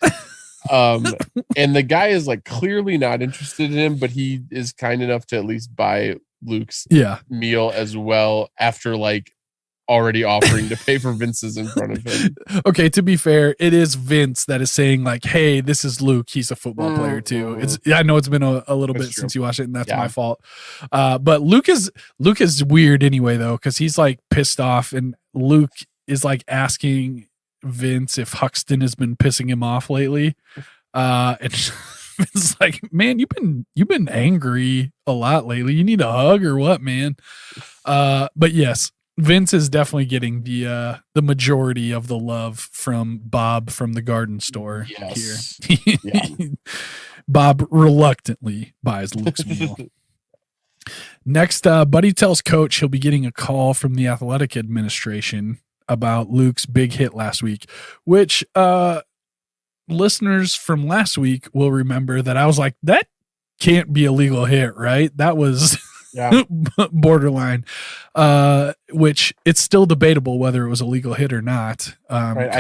And the guy is like clearly not interested in him, but he is kind enough to at least buy Luke's meal as well after like already offering to pay for Vince's in front of him. Okay, to be fair, it is Vince that is saying like, "Hey, this is Luke. He's a football player too." I know it's been a little bit since you watched it, and that's my fault. But Luke is weird anyway, though, because he's like pissed off, and Luke is like asking Vince if Huxton has been pissing him off lately, and Vince's like, "Man, you've been angry a lot lately. You need a hug or what, man?" But yes. Vince is definitely getting the majority of the love from Bob from the garden store here. Yeah. Bob reluctantly buys Luke's meal. Next, Buddy tells Coach he'll be getting a call from the athletic administration about Luke's big hit last week, which listeners from last week will remember that I was like, that can't be a legal hit, right? That was... borderline, which it's still debatable whether it was a legal hit or not. Right.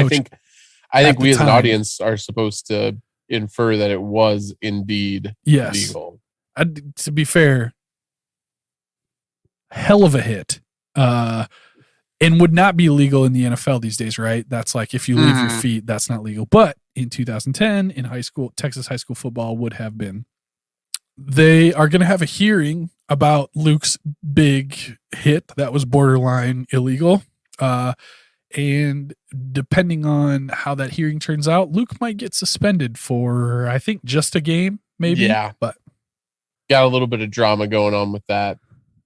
I think we as an audience are supposed to infer that it was indeed legal. To be fair, hell of a hit, and would not be legal in the NFL these days, right? That's like if you leave your feet, that's not legal. But in 2010, in high school, Texas high school football would have been. They are going to have a hearing about Luke's big hit that was borderline illegal. And depending on how that hearing turns out, Luke might get suspended for, I think, just a game, maybe. Yeah. But got a little bit of drama going on with that.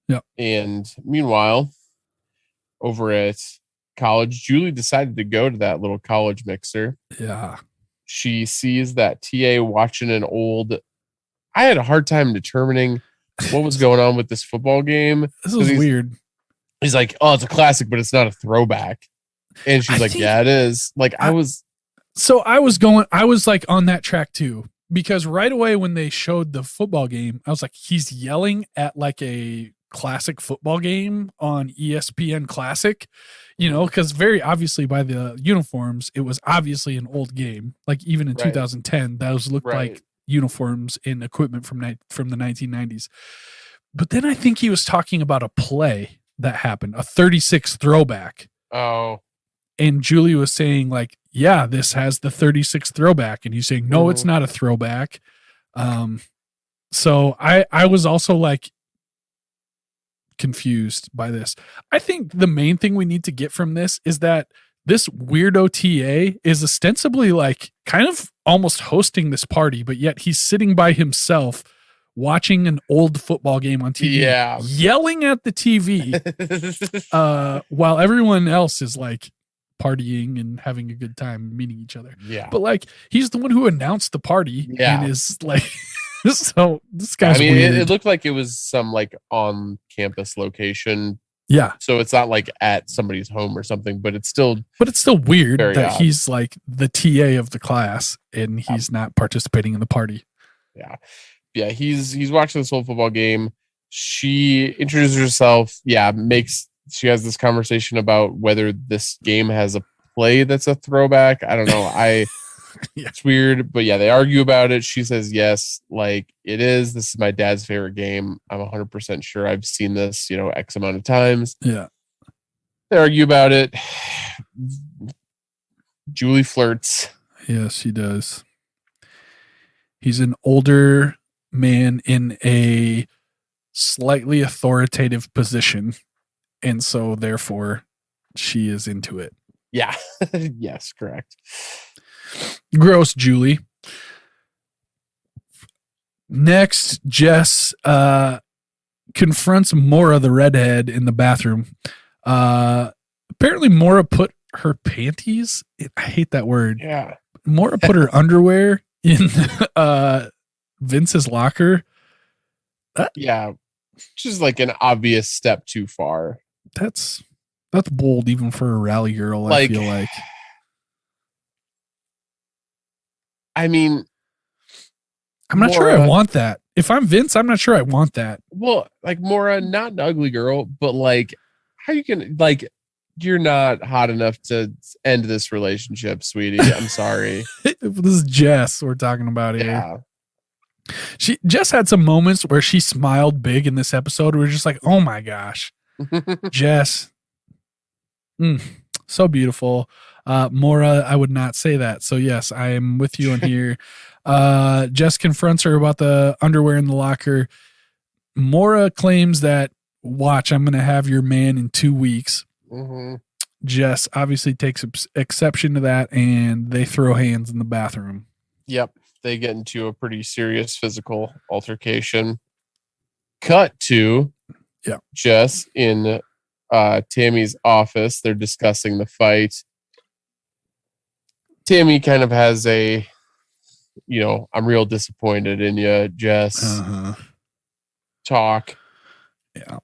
Yeah. And meanwhile, over at college, Julie decided to go to that little college mixer. Yeah. She sees that TA watching an old... I had a hard time determining what was going on with this football game. This is weird. He's like, "Oh, it's a classic, but it's not a throwback." And she's like, "Yeah, it is." Like I was like on that track too, because right away when they showed the football game, I was like, he's yelling at like a classic football game on ESPN Classic, because very obviously by the uniforms, it was obviously an old game. Like even in 2010, those looked like uniforms and equipment from the 1990s. But then I think he was talking about a play that happened, a 36 throwback. Oh. And Julie was saying like, yeah, this has the 36 throwback. And he's saying, no, it's not a throwback. So I was also like confused by this. I think the main thing we need to get from this is that this weirdo TA is ostensibly like kind of almost hosting this party, but yet he's sitting by himself watching an old football game on TV, yelling at the TV, while everyone else is like partying and having a good time, meeting each other. Yeah. But like, he's the one who announced the party and is like, so this guy's weird. It looked like it was some like on campus location. Yeah. So it's not like at somebody's home or something, but it's still weird that odd. He's like the TA of the class and he's not participating in the party. Yeah. Yeah. He's watching this whole football game. She introduces herself. Yeah. She has this conversation about whether this game has a play that's a throwback. I don't know. It's weird, but yeah, they argue about it. She says, yes, like it is. This is my dad's favorite game. I'm 100% sure I've seen this, X amount of times. Yeah. They argue about it. Julie flirts. Yes, she does. He's an older man in a slightly authoritative position. And so therefore she is into it. Yeah. Yes, correct. Gross, Julie. Next, Jess confronts Maura, the redhead, in the bathroom. Apparently, Maura put her panties. I hate that word. Yeah. Maura put her underwear in Vince's locker. Yeah. Just like an obvious step too far. That's bold, even for a rally girl, I feel like. I mean, I'm not sure I want that. If I'm Vince, I'm not sure I want that. Well, like Maura, not an ugly girl, but like, how you can like, you're not hot enough to end this relationship, sweetie. I'm sorry. This is Jess we're talking about here. Yeah. Jess had some moments where she smiled big in this episode. We're just like, oh my gosh, Jess, So beautiful. Mora, I would not say that. So yes, I am with you on here. Jess confronts her about the underwear in the locker. Mora claims that, watch, I'm going to have your man in 2 weeks. Mm-hmm. Jess obviously takes exception to that, and they throw hands in the bathroom. Yep. They get into a pretty serious physical altercation. Cut to Jess in Tammy's office. They're discussing the fight. Tammy kind of has a, I'm real disappointed in you, Jess. Talk. Yeah.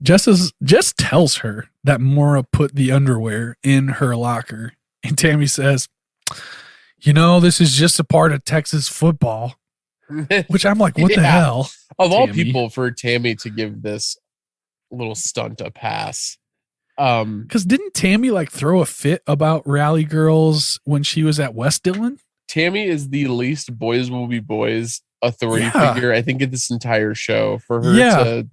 Jess tells her that Mora put the underwear in her locker. And Tammy says, this is just a part of Texas football. Which I'm like, what the hell? Of all people, for Tammy to give this little stunt a pass. Because didn't Tammy throw a fit about Rally Girls when she was at West Dillon? Tammy is the least boys will be boys authority figure, I think, in this entire show. For her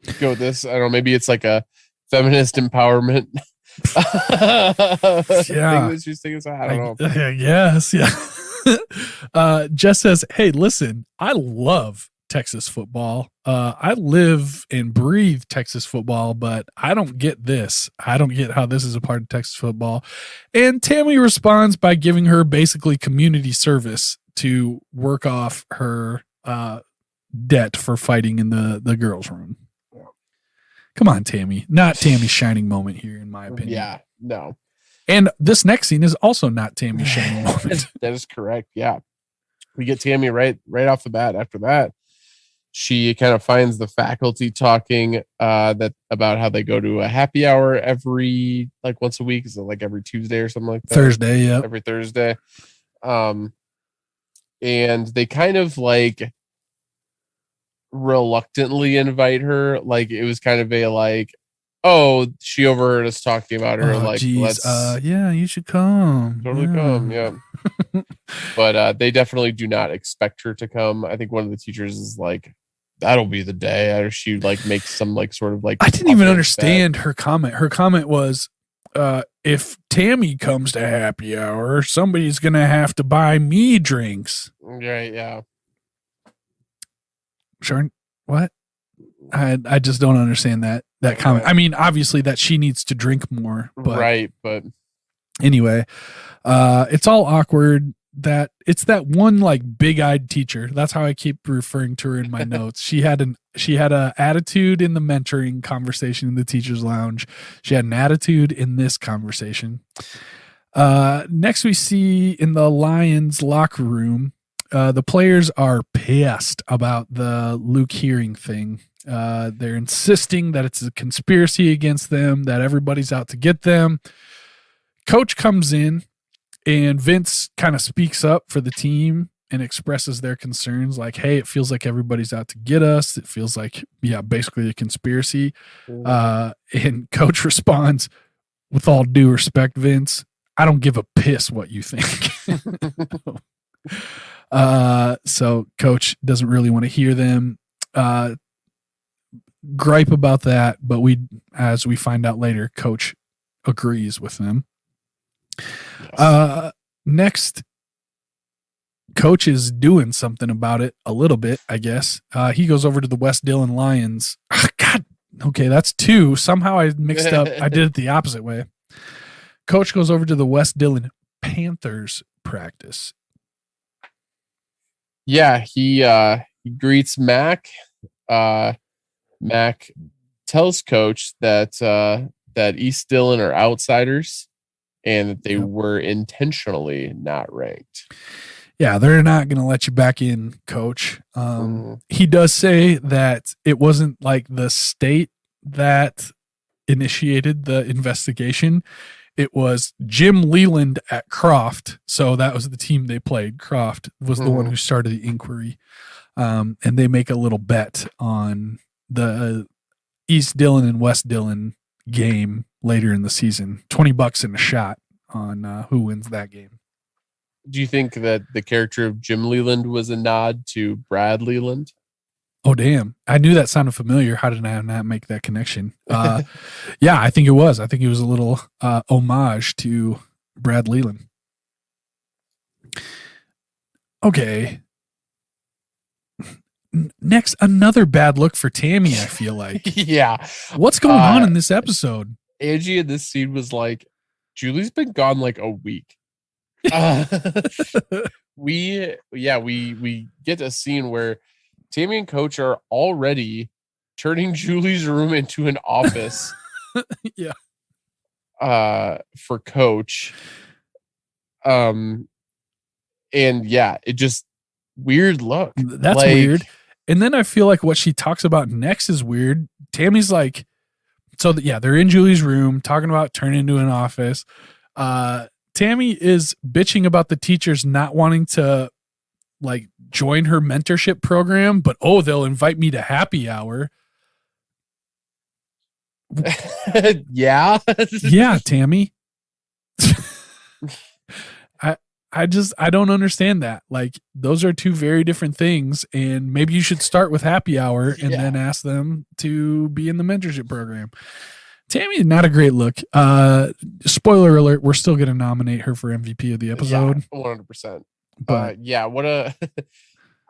to go this, I don't know, maybe it's like a feminist empowerment thing that she's thinking. I don't know. Yes, yeah. Jess says, hey, listen, I love Texas football. I live and breathe Texas football, but I don't get this. I don't get how this is a part of Texas football. And Tammy responds by giving her basically community service to work off her debt for fighting in the girls' room. Come on, Tammy. Not Tammy's shining moment here, in my opinion. Yeah, no. And this next scene is also not Tammy's shining moment. That is correct. Yeah. We get Tammy right off the bat. After that, she kind of finds the faculty talking that about how they go to a happy hour every once a week. Is it every Tuesday or something like that? Thursday, yeah. Every Thursday. And they kind of reluctantly invite her. It was kind of a she overheard us talking about her. Let's you should come. Totally come, yeah. But they definitely do not expect her to come. I think one of the teachers is that'll be the day. Or she makes some sort of I didn't even understand her comment. Her comment was, if Tammy comes to happy hour, somebody's gonna have to buy me drinks. Right, yeah. Sure. What? I just don't understand that comment. I mean, obviously that she needs to drink more, but right. But anyway, it's all awkward. That it's that one big-eyed teacher. That's how I keep referring to her in my notes. She had a attitude in the mentoring conversation in the teacher's lounge. She had an attitude in this conversation. Next, we see in the Lions locker room, the players are pissed about the Luke Hearing thing. They're insisting that it's a conspiracy against them, that everybody's out to get them. Coach comes in, and Vince kind of speaks up for the team and expresses their concerns hey, it feels like everybody's out to get us. It feels like, basically a conspiracy. And Coach responds, with all due respect, Vince, I don't give a piss what you think. So Coach doesn't really want to hear them gripe about that, but as we find out later, Coach agrees with them. Yes. Next, Coach is doing something about it a little bit, I guess. He goes over to the West Dillon Lions. God, okay, that's 2. Somehow I mixed up. I did it the opposite way. Coach goes over to the West Dillon Panthers practice. Yeah, he greets Mac. Mac tells Coach that East Dillon are outsiders and that they were intentionally not ranked. Yeah, they're not going to let you back in, Coach. He does say that it wasn't the state that initiated the investigation. It was Jim Leland at Croft. So that was the team they played. Croft was the one who started the inquiry. And they make a little bet on the East Dillon and West Dillon game later in the season. $20 in a shot on who wins that game. Do you think that the character of Jim Leland was a nod to Brad Leland? Oh, damn. I knew that sounded familiar. How did I not make that connection? Yeah, I think it was. I think it was a little homage to Brad Leland. Okay. Next, another bad look for Tammy, I feel like. Yeah. What's going on in this episode? Angie in this scene was like, Julie's been gone like a week. We get a scene where Tammy and Coach are already turning Julie's room into an office. Yeah. For Coach. And yeah, it just weird look. That's weird. And then I feel like what she talks about next is weird. Tammy's like, they're in Julie's room talking about turning into an office. Tammy is bitching about the teachers not wanting to like join her mentorship program, but they'll invite me to happy hour. Yeah. Yeah, Tammy. I don't understand that. Like, those are two very different things, and maybe you should start with happy hour and then ask them to be in the mentorship program. Tammy is not a great look. Spoiler alert, we're still going to nominate her for MVP of the episode. 100%. But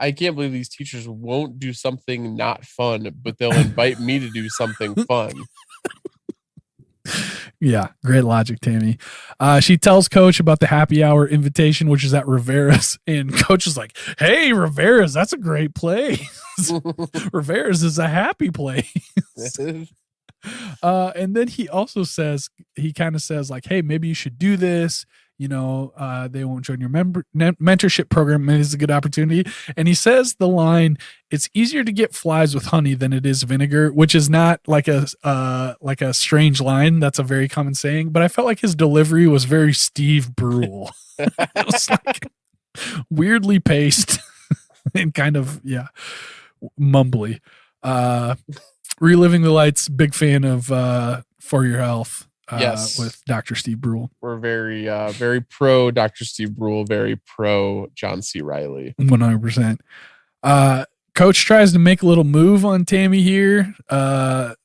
I can't believe these teachers won't do something not fun, but they'll invite me to do something fun. Yeah, great logic, Tammy. She tells Coach about the happy hour invitation, which is at Rivera's, and Coach is like, "Hey, Rivera's, that's a great place. Rivera's is a happy place." And then he also says, like, "Hey, maybe you should do this. You know, they won't join your mentorship program. It is a good opportunity." And he says the line, "It's easier to get flies with honey than it is vinegar," which is not like a strange line. That's a very common saying, but I felt like his delivery was very Steve Brule. It was like weirdly paced and kind of, mumbly. Reliving the Lights, big fan of For Your Health. Yes, with Dr. Steve Brule. We're very pro Dr. Steve Brule, very pro John C. Reilly. 100%. Coach tries to make a little move on Tammy here to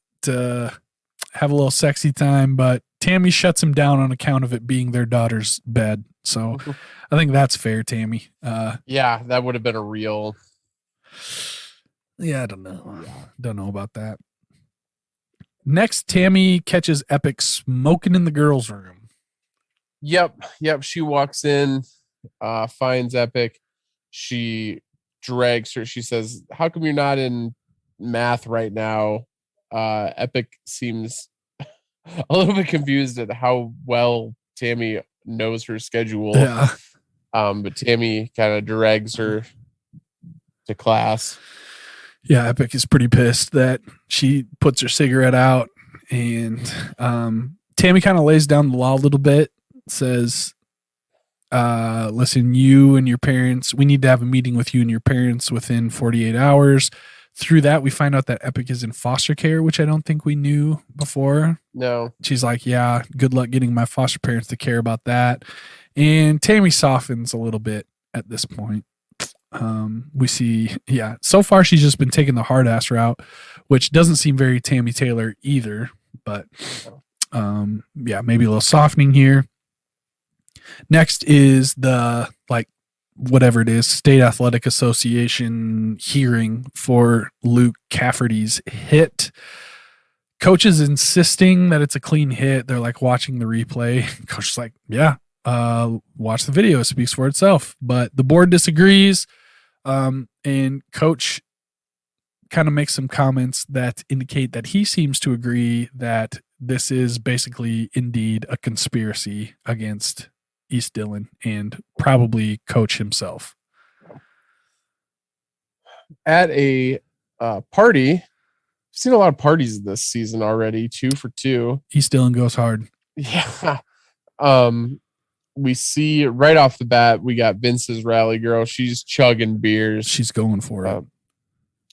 have a little sexy time, but Tammy shuts him down on account of it being their daughter's bed. So I think that's fair, Tammy. Yeah, that would have been a real... Yeah, I don't know. Don't know about that. Next, Tammy catches Epic smoking in the girls' room. Yep. She walks in, finds Epic. She drags her. She says, "How come you're not in math right now?" Epic seems a little bit confused at how well Tammy knows her schedule. Yeah. But Tammy kind of drags her to class. Yeah, Epic is pretty pissed that she puts her cigarette out, and Tammy kind of lays down the law a little bit, says, "Listen, you and your parents, we need to have a meeting with you and your parents within 48 hours. Through that, we find out that Epic is in foster care, which I don't think we knew before. No. She's like, "Yeah, good luck getting my foster parents to care about that." And Tammy softens a little bit at this point. We see, so far she's just been taking the hard ass route, which doesn't seem very Tammy Taylor either, but maybe a little softening here. Next is the, like, whatever it is, State Athletic Association hearing for Luke Cafferty's hit. Coach is insisting that it's a clean hit. They're like watching the replay. Coach is like, watch the video. It speaks for itself. But the board disagrees. And Coach kind of makes some comments that indicate that he seems to agree that this is basically indeed a conspiracy against East Dillon and probably Coach himself. At a party, I've seen a lot of parties this season already, 2 for 2. East Dillon goes hard. Yeah. We see right off the bat, we got Vince's rally girl. She's chugging beers. She's going for it.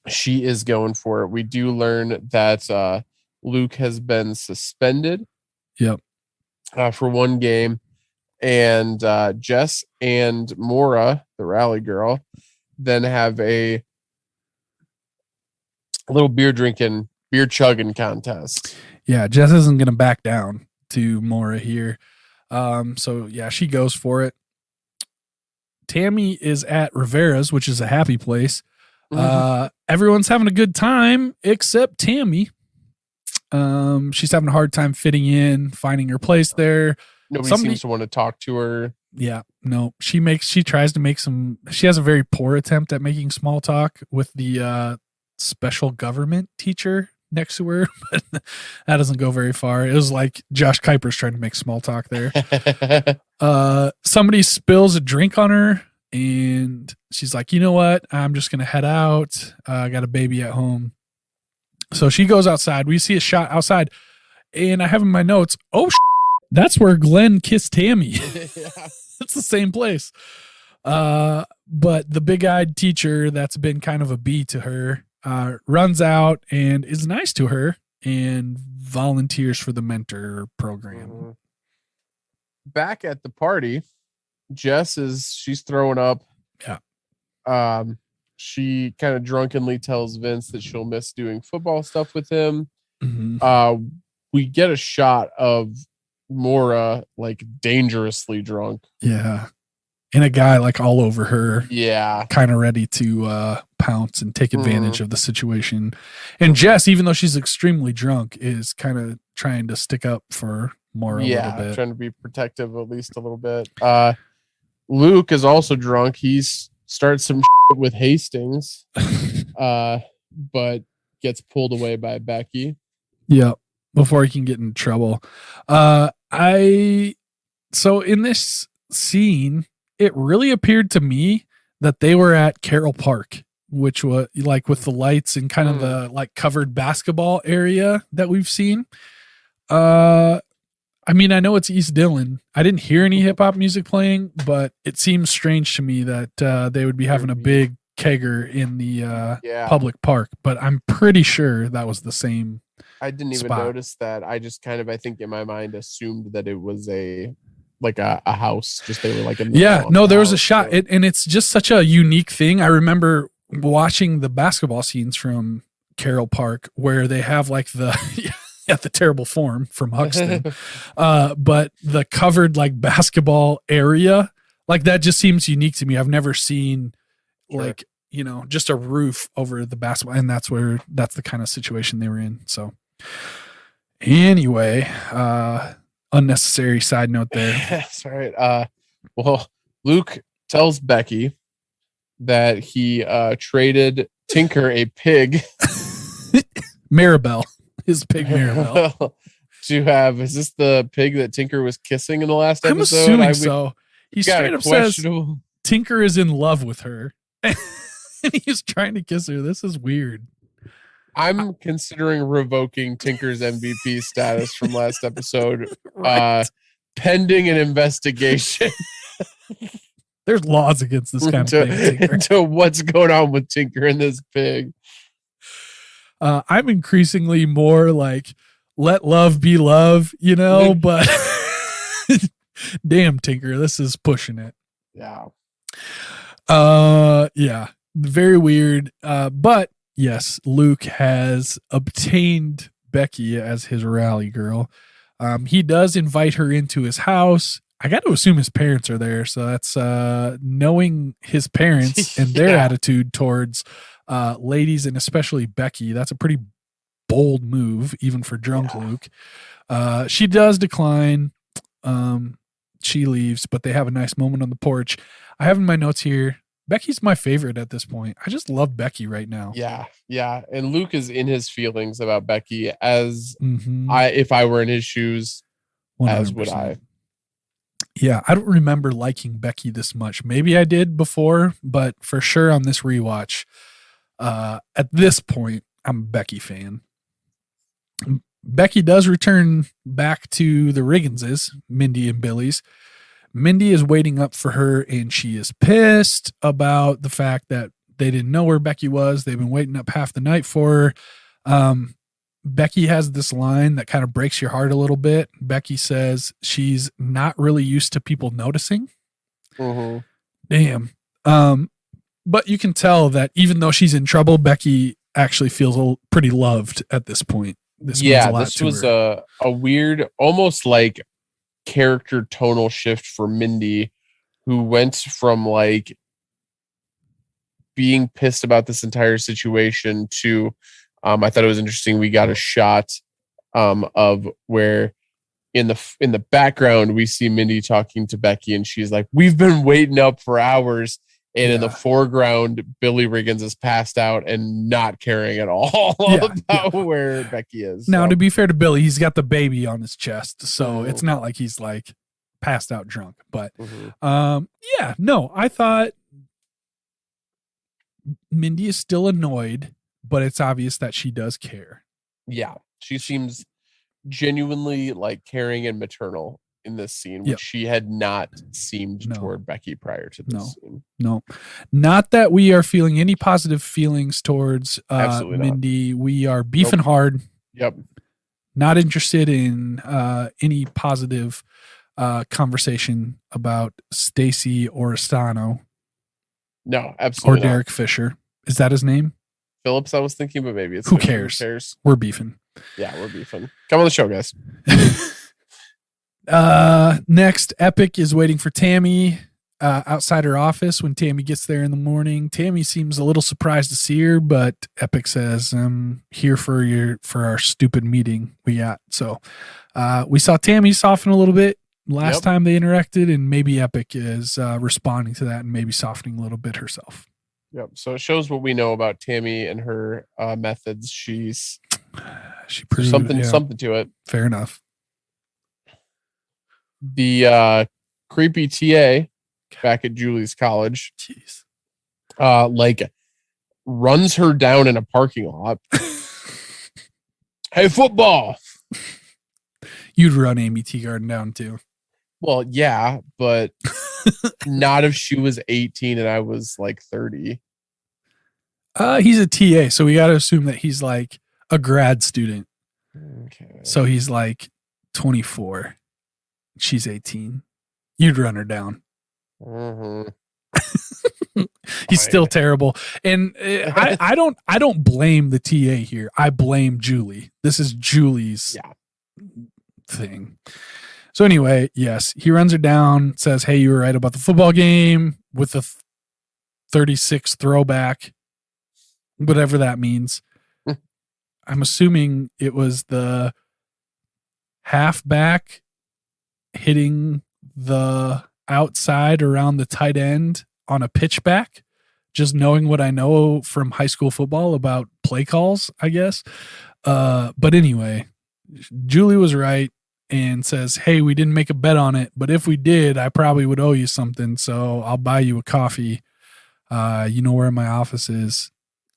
She is going for it. We do learn that Luke has been suspended. Yep. For 1 game. And Jess and Maura, the rally girl, then have a A little beer chugging contest. Yeah, Jess isn't going to back down to Maura here. So yeah, she goes for it. Tammy is at Rivera's, which is a happy place. Everyone's having a good time except Tammy. She's having a hard time fitting in, finding her place there. Nobody seems to want to talk to her. Yeah, no, she tries to make she has a very poor attempt at making small talk with the special government teacher next to her, but that doesn't go very far. It was like Josh Kuiper's trying to make small talk there. Somebody spills a drink on her and she's like, you know what? I'm just going to head out. I got a baby at home. So she goes outside. We see a shot outside and I have in my notes, that's where Glenn kissed Tammy. It's the same place. But the big-eyed teacher that's been kind of a bee to her runs out and is nice to her and volunteers for the mentor program. Back at the party, she's throwing up. Yeah. She kind of drunkenly tells Vince that she'll miss doing football stuff with him. We get a shot of Maura like dangerously drunk. Yeah. And a guy like all over her. Yeah. Kind of ready to pounce and take advantage of the situation. And Jess, even though she's extremely drunk, is kind of trying to stick up for Maura a little bit. Trying to be protective at least a little bit. Luke is also drunk. He starts some shit with Hastings, but gets pulled away by Becky. Yeah. Before he can get in trouble. So in this scene, it really appeared to me that they were at Carroll Park, which was like with the lights and kind of the like covered basketball area that we've seen. I mean, I know it's East Dillon. I didn't hear any hip hop music playing, but it seems strange to me that they would be having a big kegger in the public park, but I'm pretty sure that was the same. I didn't even notice that. I just kind of, I think in my mind assumed that it was a house. Just they were like in the there was a shot, and it's just such a unique thing. I remember watching the basketball scenes from Carroll Park where they have like the at the terrible form from Huxton, but the covered like basketball area, like that just seems unique to me. I've never seen like just a roof over the basketball, and that's the kind of situation they were in. So anyway, unnecessary side note there. That's right. Well, Luke tells Becky that he traded Tinker a pig. Maribel, his pig Maribel. Is this the pig that Tinker was kissing in the last episode? I'm assuming so. He straight up says Tinker is in love with her. And he's trying to kiss her. This is weird. I'm considering revoking Tinker's MVP status from last episode, pending an investigation. There's laws against this kind of thing. Into what's going on with Tinker and this pig. I'm increasingly more like, let love be love, but damn, Tinker, this is pushing it. Yeah. Yeah, very weird. But yes, Luke has obtained Becky as his rally girl. He does invite her into his house. I got to assume his parents are there. So that's knowing his parents and their attitude towards ladies and especially Becky. That's a pretty bold move, even for drunk Luke. She does decline. She leaves, but they have a nice moment on the porch. I have in my notes here, Becky's my favorite at this point. I just love Becky right now. Yeah. And Luke is in his feelings about Becky as if I were in his shoes, 100%. As would I. Yeah, I don't remember liking Becky this much. Maybe I did before, but for sure on this rewatch, at this point, I'm a Becky fan. Becky does return back to the Rigginses, Mindy and Billy's. Mindy is waiting up for her, and she is pissed about the fact that they didn't know where Becky was. They've been waiting up half the night for her. Becky has this line that kind of breaks your heart a little bit. Becky says she's not really used to people noticing. Mm-hmm. Damn. But you can tell that even though she's in trouble, Becky actually feels pretty loved at this point. This was a weird, almost like character tonal shift for Mindy, who went from like being pissed about this entire situation to I thought it was interesting. We got a shot of where in the background we see Mindy talking to Becky, and she's like, "We've been waiting up for hours." And in the foreground, Billy Riggins is passed out and not caring at all about where Becky is. Now, to be fair to Billy, he's got the baby on his chest, so it's not like he's like passed out drunk. But I thought Mindy is still annoyed, but it's obvious that she does care. Yeah, she seems genuinely like caring and maternal in this scene, which she had not seemed toward Becky prior to this scene. No, not that we are feeling any positive feelings towards Mindy. Not. We are beefing hard. Yep. Not interested in any positive conversation about Stacey Oristano. No, absolutely. Or Derek Fisher. Is that his name? Phillips, I was thinking, but maybe it's Who cares? We're beefing. Yeah, we're beefing. Come on the show, guys. Next, Epic is waiting for Tammy outside her office. When Tammy gets there in the morning, Tammy seems a little surprised to see her, but Epic says, "I'm here for our stupid meeting we got." So we saw Tammy soften a little bit last time they interacted, and maybe Epic is responding to that and maybe softening a little bit herself. Yep. So it shows what we know about Tammy and her methods. She proved something to it. Fair enough. The creepy TA back at Julie's college, like runs her down in a parking lot. Hey, football! You'd run Amy Teagarden down too. Well, yeah, but not if she was 18 and I was like 30. He's a TA, so we got to assume that he's like a grad student. Okay. So he's like 24. She's 18. You'd run her down. Mm-hmm. He's still terrible. And I don't blame the TA here. I blame Julie. This is Julie's thing. So anyway, yes, he runs her down, says, "Hey, you were right about the football game," with a 36 throwback, whatever that means. I'm assuming it was the halfback hitting the outside around the tight end on a pitchback, just knowing what I know from high school football about play calls, I guess. But anyway, Julie was right and says, "Hey, we didn't make a bet on it, but if we did, I probably would owe you something. So I'll buy you a coffee. You know where my office is.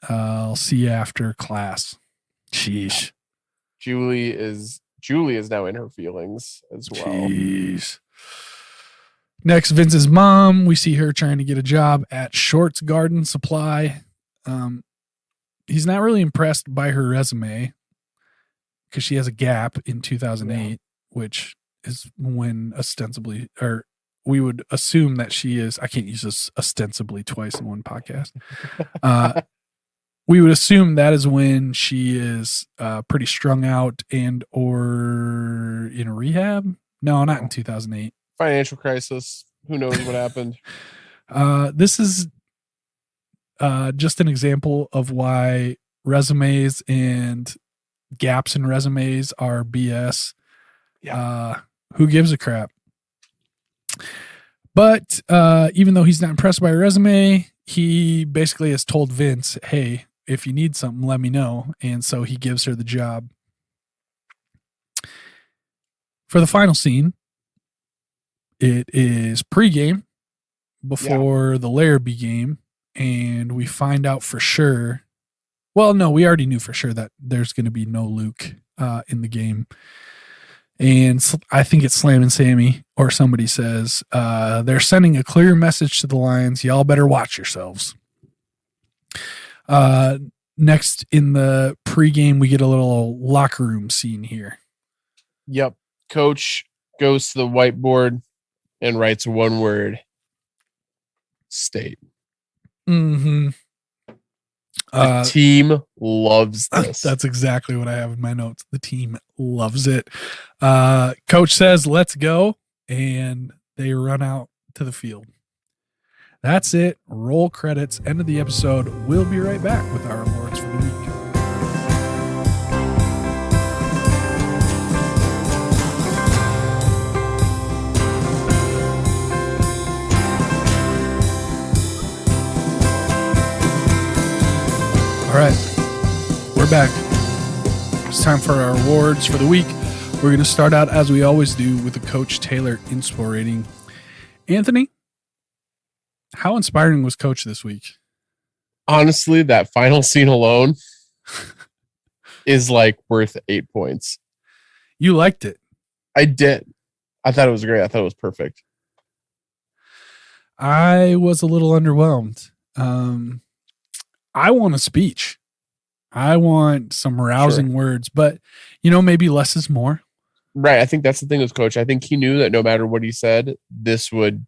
I'll see you after class." Sheesh. Julie is now in her feelings as well. Jeez. Next, Vince's mom. We see her trying to get a job at Shorts Garden Supply. He's not really impressed by her resume because she has a gap in 2008, which is when ostensibly, or we would assume that she is. I can't use this ostensibly twice in one podcast. We would assume that is when she is pretty strung out and or in rehab. No, not in 2008. Financial crisis. Who knows what happened? This is just an example of why resumes and gaps in resumes are BS. Yeah. Who gives a crap? But even though he's not impressed by her resume, he basically has told Vince, "Hey, if you need something, let me know." And so he gives her the job. For the final scene, it is pregame before the Larrabee game, and we find out for sure. Well, no, we already knew for sure that there's going to be no Luke in the game. And I think it's Slam and Sammy or somebody says, they're sending a clear message to the Lions. Y'all better watch yourselves. Next in the pregame, we get a little locker room scene here. Yep. Coach goes to the whiteboard and writes one word: state. Mm-hmm. The team loves this. That's exactly what I have in my notes. The team loves it. Coach says, let's go. And they run out to the field. That's it. Roll credits. End of the episode. We'll be right back with our awards for the week. All right, we're back. It's time for our awards for the week. We're going to start out, as we always do, with the Coach Taylor Inspo rating. Anthony, how inspiring was Coach this week? Honestly, that final scene alone is like worth 8 points. You liked it. I did. I thought it was great. I thought it was perfect. I was a little underwhelmed. I want a speech. I want some rousing words, but maybe less is more. Right. I think that's the thing with Coach. I think he knew that no matter what he said, this would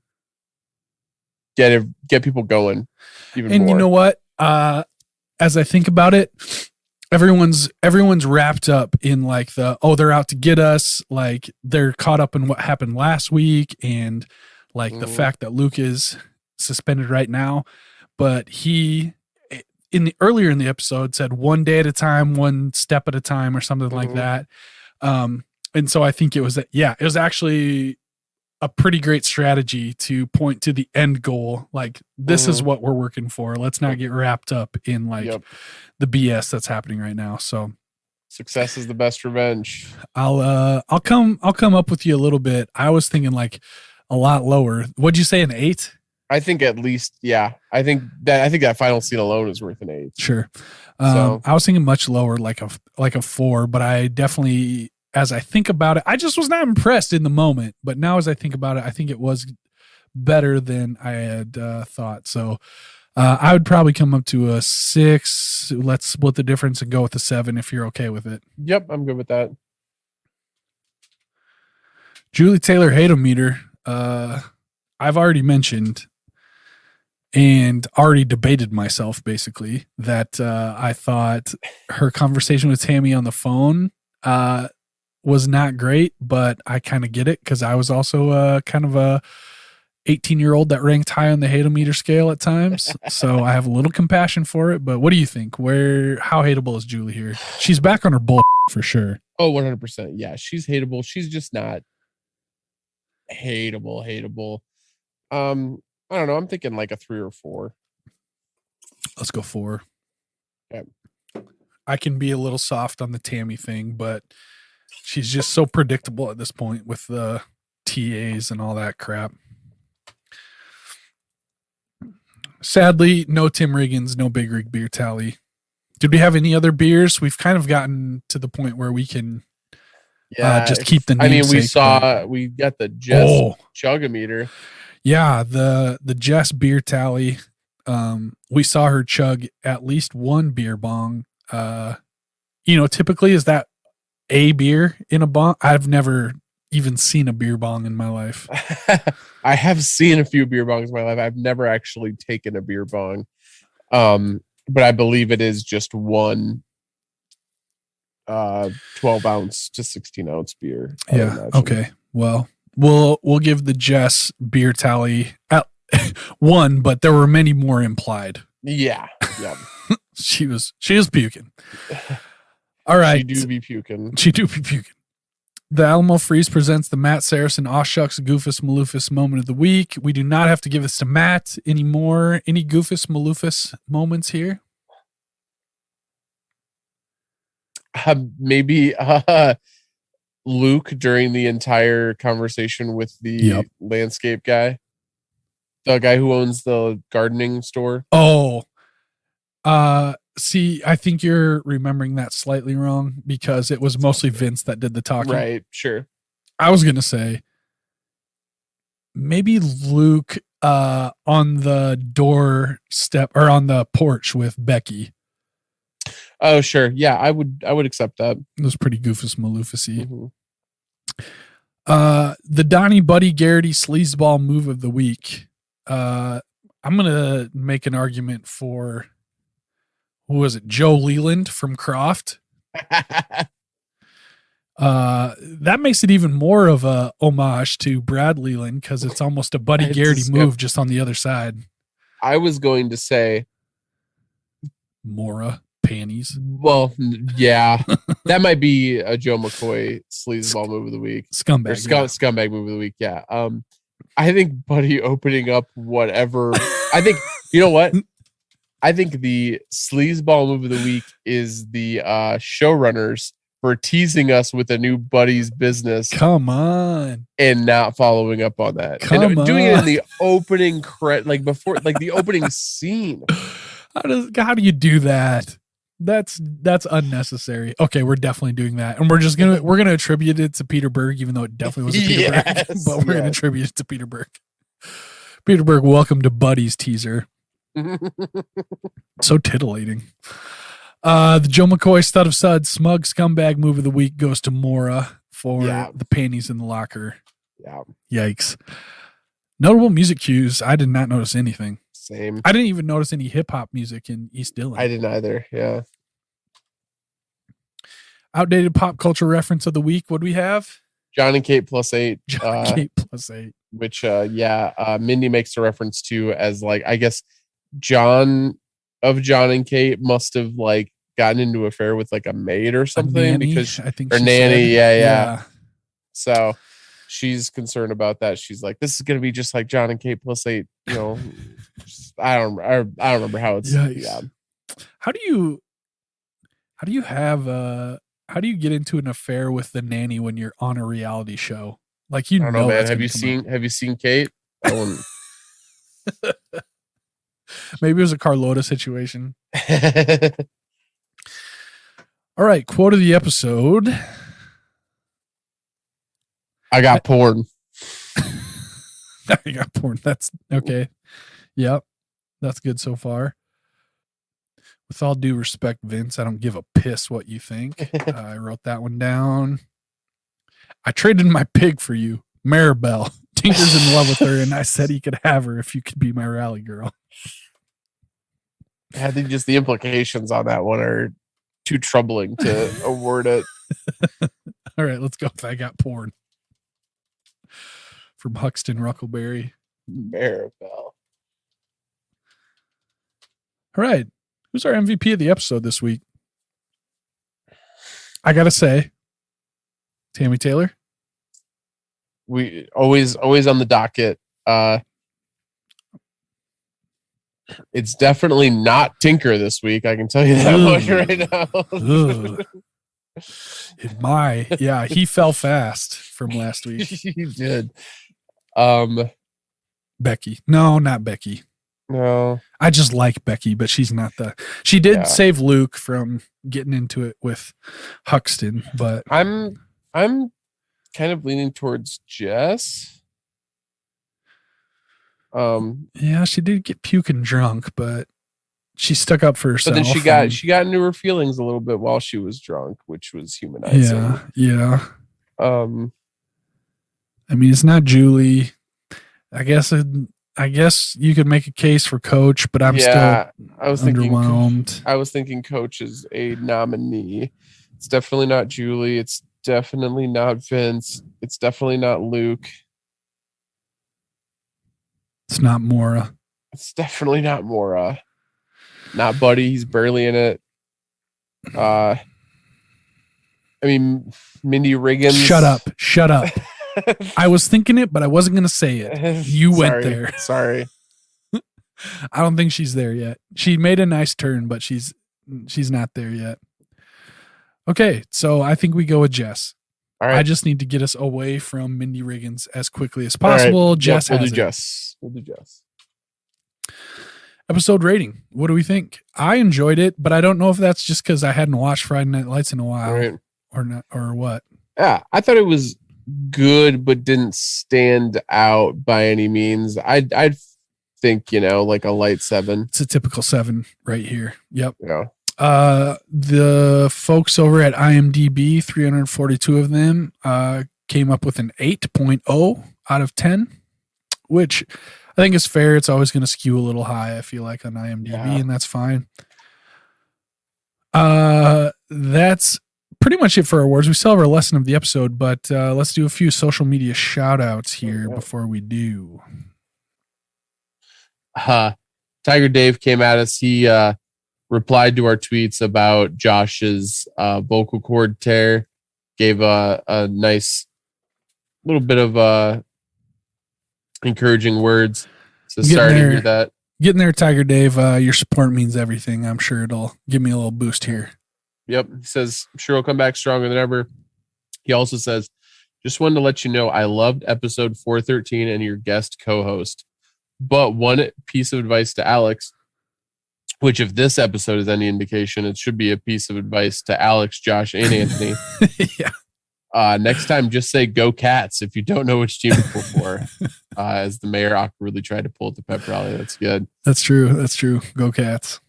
get people going even more. And you know what? As I think about it, everyone's wrapped up in like they're out to get us. Like they're caught up in what happened last week and like the fact that Luke is suspended right now. But he earlier in the episode said 1 day at a time, 1 step at a time or something like that. And so I think it was actually a pretty great strategy to point to the end goal. Like this is what we're working for. Let's not get wrapped up in the BS that's happening right now. So success is the best revenge. I'll come up with you a little bit. I was thinking like a lot lower. What'd you say, an 8? I think at least, yeah. I think that final scene alone is worth an 8. Sure. I was thinking much lower, like a 4, but I definitely, as I think about it, I just was not impressed in the moment. But now as I think about it, I think it was better than I had thought. So I would probably come up to a 6. Let's split the difference and go with a 7 if you're okay with it. Yep, I'm good with that. Julie Taylor hate-o-meter. I've already mentioned and already debated myself basically that I thought her conversation with Tammy on the phone was not great, but I kind of get it because I was also kind of a 18-year-old that ranked high on the hate-o-meter scale at times. So I have a little compassion for it. But what do you think? How hateable is Julie here? She's back on her bull for sure. Oh, 100%. Yeah, she's hateable. She's just not hateable. I don't know. I'm thinking like a 3 or 4. Let's go 4. Okay. I can be a little soft on the Tammy thing, but she's just so predictable at this point with the TAs and all that crap. Sadly, no Tim Riggins, no Big Rig beer tally. Did we have any other beers? We've kind of gotten to the point where we can just keep the namesake. We got the Jess chug-o-meter. Yeah, the Jess beer tally. We saw her chug at least 1 beer bong. Typically is that a beer in a bong? I've never even seen a beer bong in my life. I have seen a few beer bongs in my life. I've never actually taken a beer bong. But I believe it is just 1 12-ounce to 16-ounce beer. Yeah. Okay. Well, we'll give the Jess beer tally at 1, but there were many more implied. Yeah. she was puking. All right. She do be puking. The Alamo Freeze presents the Matt Saracen Aw Shucks Goofus Maloofus moment of the week. We do not have to give this to Matt anymore. Any Goofus Maloofus moments here? Maybe Luke during the entire conversation with the landscape guy, the guy who owns the gardening store. See, I think you're remembering that slightly wrong because it was mostly Vince that did the talking. Right, sure. I was going to say maybe Luke on the doorstep or on the porch with Becky. Oh, sure. Yeah, I would accept that. It was pretty Goofus Maloofus-y. The Donnie Buddy Garrity sleazeball move of the week. I'm going to make an argument for who was it? Joe Leland from Croft. That makes it even more of a homage to Brad Leland because it's almost a Buddy Garrity move just on the other side. I was going to say Mora panties. Well, yeah, that might be a Joe McCoy sleazeball move of the week. Scumbag. Scumbag move of the week. Yeah. I think Buddy opening up whatever. I think, you know what? I think the sleazeball move of the week is the showrunners for teasing us with a new Buddy's business. Come on. And not following up on that. Come on. Doing it in the opening the opening scene. How do you do that? That's unnecessary. Okay, we're definitely doing that. And we're gonna attribute it to Peter Berg, even though it definitely wasn't Peter Berg. But we're gonna attribute it to Peter Berg. Peter Berg, welcome to Buddy's teaser. So titillating. The Joe McCoy stud of suds smug scumbag move of the week goes to Mora for the panties in the locker. Yeah. Yikes. Notable music cues. I did not notice anything. Same. I didn't even notice any hip hop music in East Dillon. I didn't either. Yeah. Outdated pop culture reference of the week. What do we have? John and Kate +8. John and Kate +8. Which Mindy makes a reference to as like, I guess John and Kate must have like gotten into an affair with like a maid or something because I think or nanny. Said, yeah. So she's concerned about that. She's like, this is going to be just like John and Kate +8. You know, I don't remember how it's. Yeah. How do you get into an affair with the nanny when you're on a reality show? Like, I don't know, man. Have you seen Kate? Maybe it was a Carlota situation. All right, quote of the episode. I got porn. I got porn. That's okay. Yep. That's good so far. With all due respect, Vince, I don't give a piss what you think. I wrote that one down. I traded my pig for you, Maribel. Tinker's in love with her, and I said he could have her if you could be my rally girl. I think just the implications on that one are too troubling to award it. All right, let's go with I got porn. From Huxton Ruckleberry. Maribel. All right. Who's our MVP of the episode this week? I gotta say, Tammy Taylor. We always on the docket. It's definitely not Tinker this week. I can tell you that much right now. He fell fast from last week. He did. Becky. No, not Becky. No. I just like Becky, but she's not she did save Luke from getting into it with Huxton, but I'm kind of leaning towards Jess. Yeah, she did get puking drunk, but she stuck up for herself. But then she got into her feelings a little bit while she was drunk, which was humanizing. Yeah. I mean, it's not Julie. I guess you could make a case for Coach, but I'm still underwhelmed. I was thinking Coach is a nominee. It's definitely not Julie. It's definitely not Vince. It's definitely not Luke. It's not Mora. It's definitely not Mora. Not Buddy. He's barely in it. I mean, Mindy Riggins. Shut up. I was thinking it, but I wasn't going to say it. You went there. Sorry. I don't think she's there yet. She made a nice turn, but she's not there yet. Okay, so I think we go with Jess. All right. I just need to get us away from Mindy Riggins as quickly as possible. Right. Jess We'll do Jess. Episode rating. What do we think? I enjoyed it, but I don't know if that's just because I hadn't watched Friday Night Lights in a while or not, or what. Yeah, I thought it was good, but didn't stand out by any means. I'd think, like a light 7. It's a typical 7 right here. Yep. Yeah. The folks over at IMDb, 342 of them, came up with an 8.0 out of 10, which I think is fair. It's always going to skew a little high, I feel like, on IMDb, and that's fine. That's pretty much it for awards. We still have our lesson of the episode, but let's do a few social media shout outs here before we do. Tiger Dave came at us. He replied to our tweets about Josh's vocal cord tear, gave a nice little bit of encouraging words. So sorry to hear that. Getting there, Tiger Dave. Your support means everything. I'm sure it'll give me a little boost here. Yep. He says, I'm sure he'll come back stronger than ever. He also says, just wanted to let you know I loved episode 413 and your guest co-host. But one piece of advice to Alex, which if this episode is any indication, it should be a piece of advice to Alex, Josh, and Anthony. Yeah. Next time, just say "Go Cats" if you don't know which team to pull for. As the mayor awkwardly tried to pull at the pep rally. That's good. That's true. Go Cats.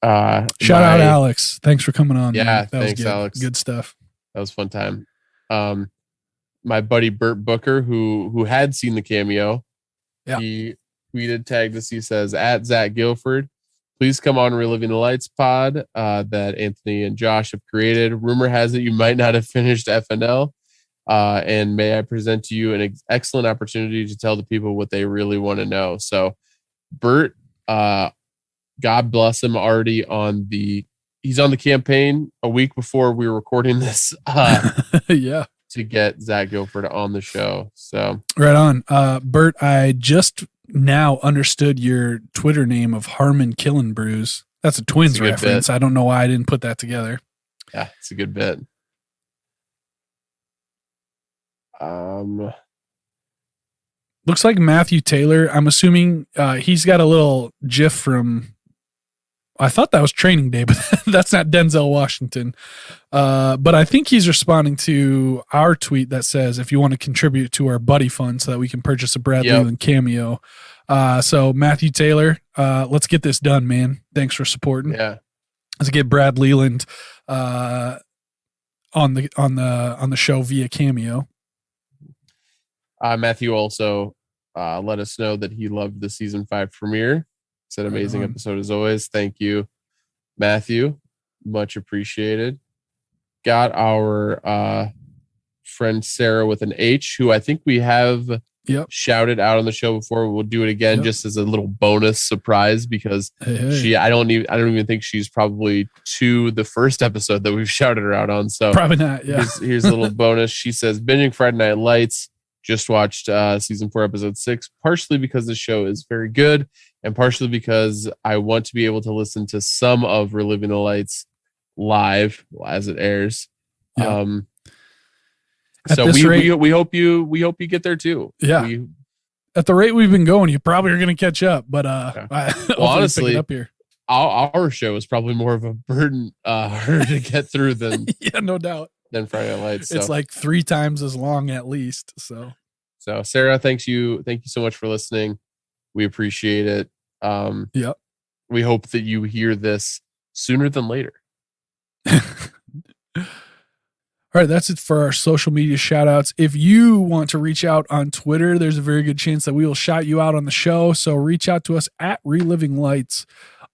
Shout out Alex. Thanks for coming on. Yeah, man. thanks, was good. Alex. Good stuff. That was a fun time. My buddy Bert Booker, who had seen the cameo, he tweeted, tagged us. He says, at Zach Guilford, please come on Reliving the Lights pod that Anthony and Josh have created. Rumor has it you might not have finished FNL. And may I present to you an excellent opportunity to tell the people what they really want to know. So Bert, God bless him, already he's on the campaign a week before we were recording this. To get Zach Guilford on the show. So right on. Bert, I just now understood your Twitter name of Harmon Killin Brews. That's a Twins reference. I don't know why I didn't put that together. Yeah, it's a good bit. Looks like Matthew Taylor. I'm assuming he's got a little GIF from. I thought that was Training Day, but that's not Denzel Washington. But I think he's responding to our tweet that says, if you want to contribute to our buddy fund so that we can purchase a Brad Leland cameo. So Matthew Taylor, let's get this done, man. Thanks for supporting. Yeah. Let's get Brad Leland on the show via cameo. Matthew also let us know that he loved the season 5 premiere. It's an amazing episode as always. Thank you, Matthew. Much appreciated. Got our friend Sarah with an H, who I think we have shouted out on the show before. We'll do it again just as a little bonus surprise because I don't even think she's probably to the first episode that we've shouted her out on. So probably not. Yeah. Here's a little bonus. She says, binging Friday Night Lights. Just watched season 4, episode 6, partially because the show is very good and partially because I want to be able to listen to some of Reliving the Lights live as it airs. Yeah. So we hope you get there too. Yeah. At the rate we've been going, you probably are going to catch up, but honestly, pick it up here. Our show is probably more of a burden to get through than no doubt. Than Friday Night Lights. It's like 3 times as long at least. So Sarah, thank you so much for listening. We appreciate it. We hope that you hear this sooner than later. All right, that's it for our social media shout outs. If you want to reach out on Twitter, there's a very good chance that we will shout you out on the show. So reach out to us at Reliving Lights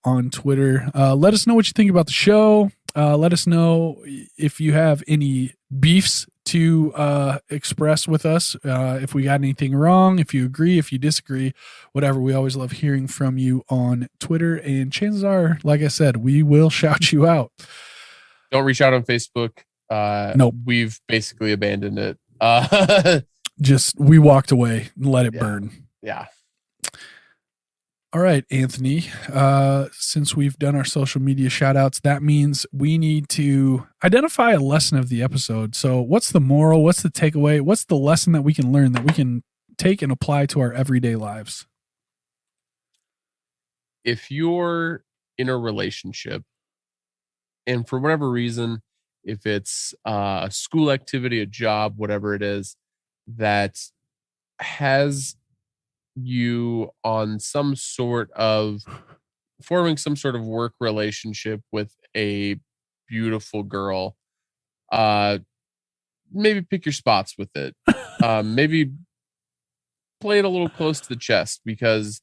on Twitter. Let us know what you think about the show. Let us know if you have any beefs to express with us. If we got anything wrong, if you agree, if you disagree, whatever. We always love hearing from you on Twitter. And chances are, like I said, we will shout you out. Don't reach out on Facebook. Nope. We've basically abandoned it. We walked away and let it burn. Yeah. All right, Anthony, since we've done our social media shout outs, that means we need to identify a lesson of the episode. So what's the moral? What's the takeaway? What's the lesson that we can learn that we can take and apply to our everyday lives? If you're in a relationship and for whatever reason, if it's a school activity, a job, whatever it is, that has you on some sort of forming some sort of work relationship with a beautiful girl, maybe pick your spots with it. Maybe play it a little close to the chest because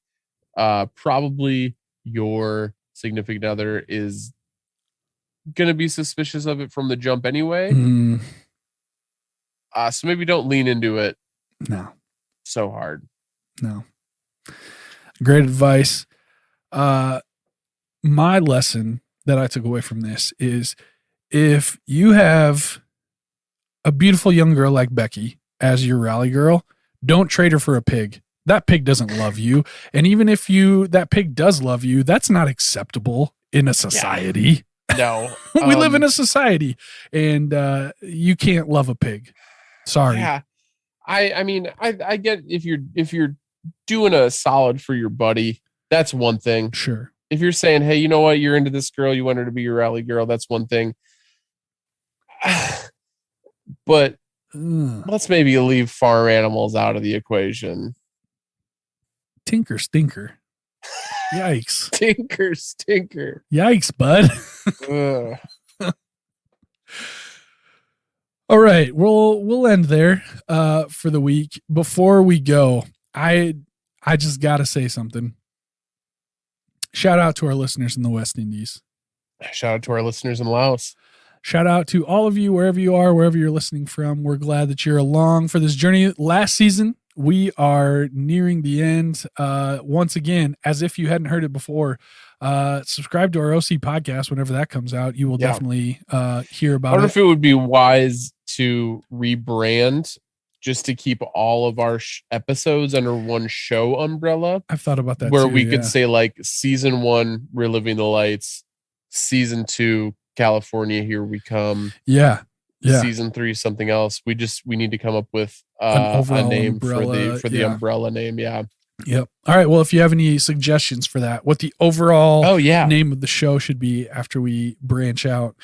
probably your significant other is gonna be suspicious of it from the jump anyway. Mm. So maybe don't lean into it. No. So hard. No. Great advice. My lesson that I took away from this is if you have a beautiful young girl like Becky as your rally girl, don't trade her for a pig. That pig doesn't love you. And even if that pig does love you, that's not acceptable in a society. No. We live in a society, and you can't love a pig. Sorry. Yeah. I mean, I get if you're doing a solid for your buddy, that's one thing. Sure. If you're saying, hey, you know what, you're into this girl, you want her to be your rally girl, that's one thing. But let's maybe leave farm animals out of the equation. Tinker stinker. Yikes. Tinker stinker. Yikes, bud. All right, we'll end there for the week. Before we go, I just gotta say something. Shout out to our listeners in the West Indies. Shout out to our listeners in Laos. Shout out to all of you, wherever you are, wherever you're listening from. We're glad that you're along for this journey. Last season, we are nearing the end. Once again, as if you hadn't heard it before, subscribe to our OC podcast whenever that comes out. You will definitely hear about it. I wonder if it would be wise to rebrand just to keep all of our episodes under one show umbrella. I've thought about that where too, we could say like season 1, Reliving the Lights, season 2, California, Here We Come. Yeah. Season 3, something else. We need to come up with a name umbrella, for the umbrella name. Yeah. Yep. All right. Well, if you have any suggestions for that, what the overall name of the show should be after we branch out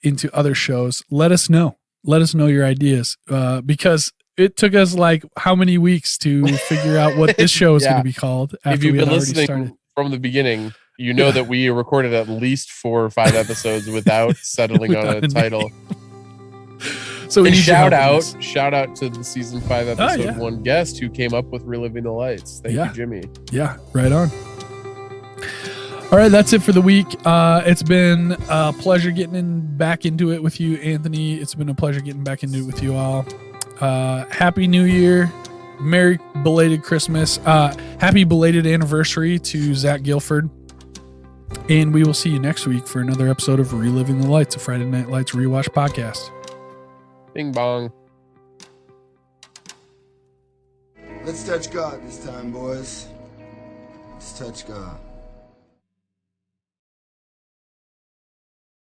into other shows, let us know. Let us know your ideas because it took us like how many weeks to figure out what this show is going to be called. After if you've been listening from the beginning, you know that we recorded at least 4 or 5 episodes without settling on a title. So we shout out to the season 5 episode 1 guest who came up with Reliving the Lights. Thank you, Jimmy. Yeah, right on. All right, that's it for the week. It's been a pleasure getting back into it with you, Anthony. It's been a pleasure getting back into it with you all. Happy New Year. Merry belated Christmas. Happy belated anniversary to Zach Guilford. And we will see you next week for another episode of Reliving the Lights, a Friday Night Lights rewatch podcast. Bing bong. Let's touch God this time, boys. Let's touch God.